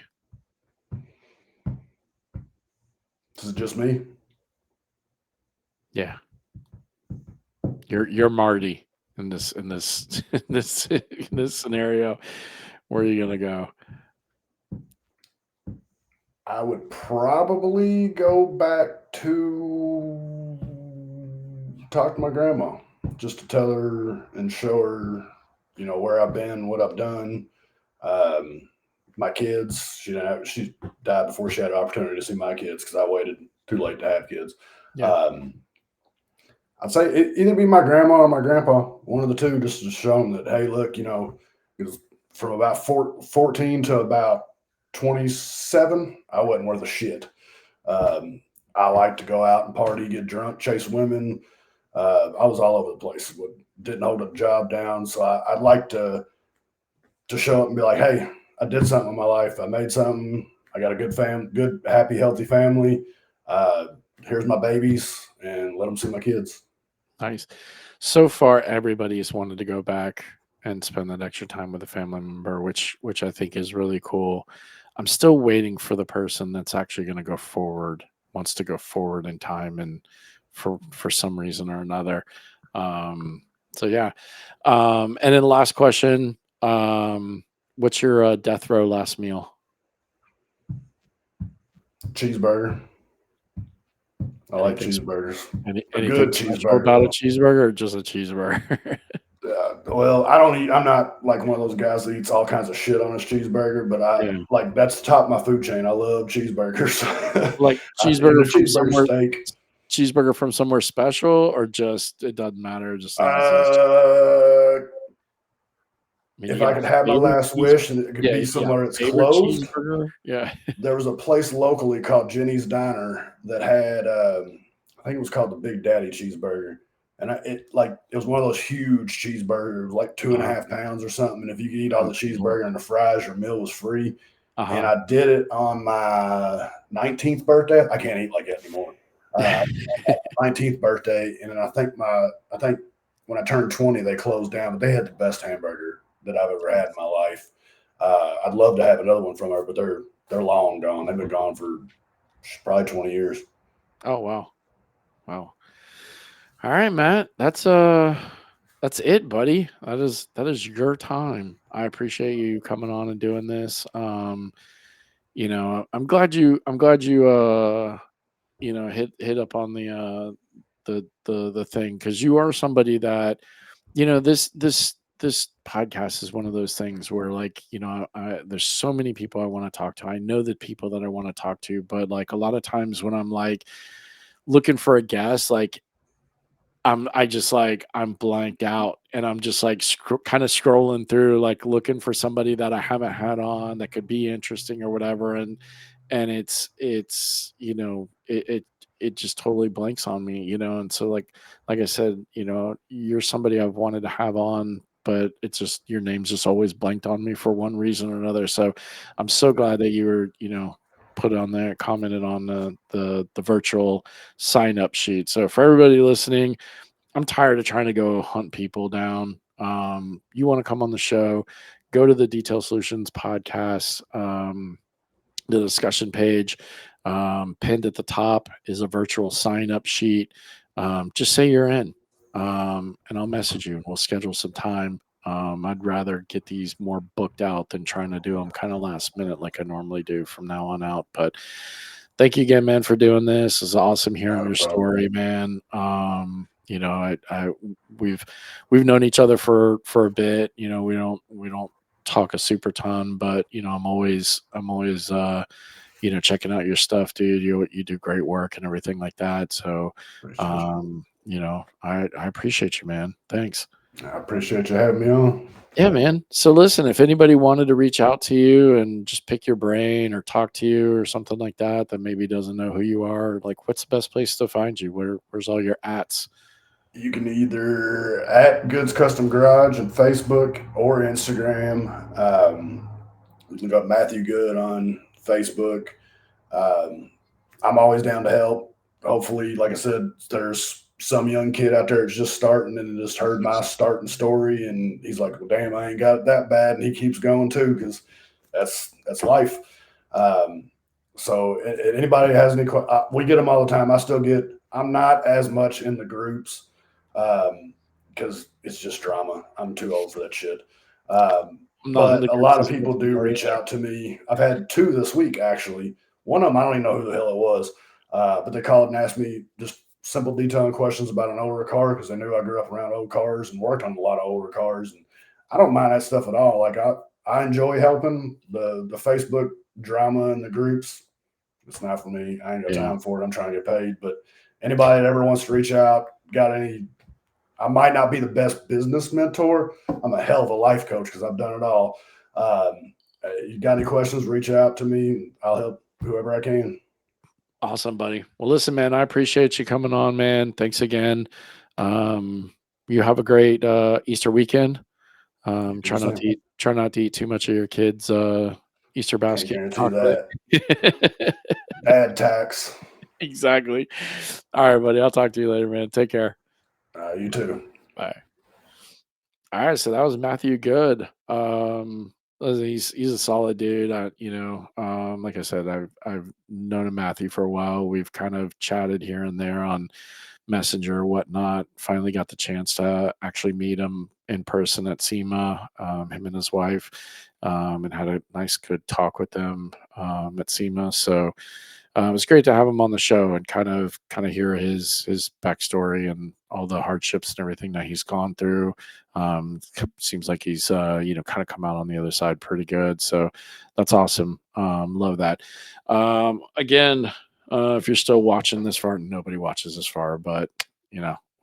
C: This is just me.
B: Yeah. You're Marty in this in this scenario. Where are you gonna go?
C: I would probably go back to talk to my grandma just to tell her and show her, where I've been, what I've done. My kids, she died before she had an opportunity to see my kids because I waited too late to have kids.
B: Yeah.
C: I'd say it either be my grandma or my grandpa, one of the two, just to show them that, hey, look, it was from about 14 to about 27, I wasn't worth a shit. I like to go out and party, get drunk, chase women. I was all over the place. Didn't hold a job down. So I'd like to show up and be like, hey, I did something in my life. I made something. I got a good, happy, healthy family. Here's my babies, and let them see my kids.
B: Nice. So far, everybody has wanted to go back and spend that extra time with a family member, which I think is really cool. I'm still waiting for the person that's actually going to go forward, wants to go forward in time, and for some reason or another. So yeah. And then last question. What's your death row last meal?
C: Cheeseburger. I like
B: Anything-
C: cheeseburgers.
B: Anything
C: good
B: special about a
C: cheeseburger.
B: cheeseburger or just a cheeseburger?
C: Well, I don't eat. I'm not like one of those guys that eats all kinds of shit on his cheeseburger, but
B: Yeah.
C: like that's the top of my food chain. I love cheeseburgers.
B: Like
C: And
B: cheeseburger
C: a
B: from
C: cheeseburger
B: somewhere
C: steak.
B: cheeseburger from somewhere special, or just it doesn't matter, just long as it's I mean,
C: If
B: you
C: I
B: got
C: could
B: a
C: have my
B: favorite
C: last wish and it could be
B: yeah,
C: somewhere that's
B: favorite
C: closed,
B: cheeseburger? Yeah.
C: there was a place locally called Jenny's Diner that had, I think it was called the Big Daddy cheeseburger. And it was one of those huge cheeseburgers, like 2.5 pounds or something. And if you could eat all the cheeseburger and the fries, your meal was free. And I did it on my 19th birthday. I can't eat like that anymore. 19th birthday, and then I think when I turned 20, they closed down, but they had the best hamburger that I've ever had in my life. I'd love to have another one from her, but they're long gone. They've been gone for probably 20 years.
B: Oh wow. Wow. All right, Matt. That's it, buddy. That is your time. I appreciate you coming on and doing this. I'm glad you hit up on the thing, because you are somebody that this podcast is one of those things where, like, there's so many people I want to talk to. I know the people that I want to talk to, but like a lot of times when I'm like looking for a guest, like I'm blanked out, and I'm just like kind of scrolling through, like looking for somebody that I haven't had on that could be interesting or whatever. and it's it just totally blanks on me, and so like I said, you're somebody I've wanted to have on, but it's just your name's just always blanked on me for one reason or another. So I'm so glad that you were, put on there, commented on the virtual sign up sheet. So for everybody listening, I'm tired of trying to go hunt people down. You want to come on the show, go to the Detail Solutions podcast. The discussion page, pinned at the top is a virtual sign up sheet. Just say you're in, and I'll message you and we'll schedule some time. I'd rather get these more booked out than trying to do them kind of last minute like I normally do from now on out. But thank you again, man, for doing this. It's awesome hearing
C: Not a
B: your
C: problem.
B: story, man. We've known each other for a bit. We don't talk a super ton, but I'm always checking out your stuff, dude. You do great work and everything like that. So,
C: Appreciate you.
B: I appreciate you, man. Thanks.
C: I appreciate you having me on.
B: Yeah, man. So listen, if anybody wanted to reach out to you and just pick your brain or talk to you or something like that, that maybe doesn't know who you are, like what's the best place to find you? Where's all your ats?
C: You can either at Goods Custom Garage on Facebook or Instagram. You can go Matthew Good on Facebook. Um, I'm always down to help. Hopefully, like I said, there's some young kid out there that's just starting and just heard my starting story, and he's like, "Well, damn, I ain't got it that bad," and he keeps going too because that's life. Um, so, anybody has any, we get them all the time. I still get. I'm not as much in the groups because it's just drama. I'm too old for that shit. Um,
B: I'm not in
C: but
B: the
C: a
B: groups
C: lot of
B: as much
C: people do
B: anymore
C: reach
B: either.
C: out to me. I've had two this week actually. One of them I don't even know who the hell it was, but they called and asked me just simple detailing questions about an older car because they knew I grew up around old cars and worked on a lot of older cars, and I don't mind that stuff at all. Like I enjoy helping the Facebook drama and the groups. It's not for me. I ain't got
B: Yeah.
C: time for it. I'm trying to get paid. But anybody that ever wants to reach out, got any, I might not be the best business mentor. I'm a hell of a life coach because I've done it all. You got any questions, reach out to me. I'll help whoever I can.
B: Awesome, buddy. Well, listen, man, I appreciate you coming on, man. Thanks again. Um, you have a great Easter weekend.
C: You do
B: Try
C: the
B: not
C: same.
B: to eat too much of your kids' Easter
C: Can't
B: basket
C: guarantee
B: chocolate.
C: that. Bad tax.
B: Exactly. All right, buddy. I'll talk to you later, man. Take care.
C: You too.
B: Bye. All right, so that was Matthew Good. Listen, he's a solid dude. Like I said, I've known Matthew for a while. We've kind of chatted here and there on Messenger or whatnot. Finally got the chance to actually meet him in person at SEMA, him and his wife, and had a nice, good talk with them at SEMA. So it was great to have him on the show and kind of hear his backstory and all the hardships and everything that he's gone through. Seems like he's kind of come out on the other side pretty good. So that's awesome. Love that. Again, if you're still watching this far, nobody watches this far, but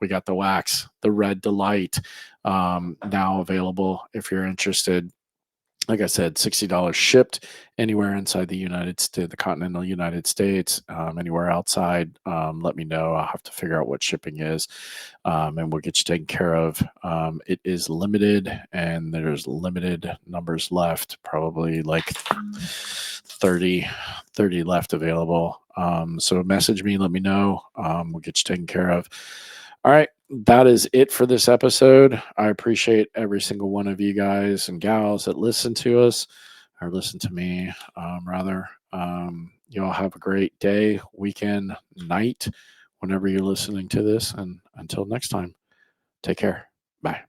B: we got the wax, the red delight, now available if you're interested. Like I said, $60 shipped anywhere inside the United States, the continental United States, anywhere outside. Let me know. I'll have to figure out what shipping is, and we'll get you taken care of. It is limited, and there's limited numbers left, probably like 30 left available. So message me, let me know. We'll get you taken care of. All right, that is it for this episode. I appreciate every single one of you guys and gals that listen to us or listen to me, rather. You all have a great day, weekend, night, whenever you're listening to this. And until next time, take care. Bye.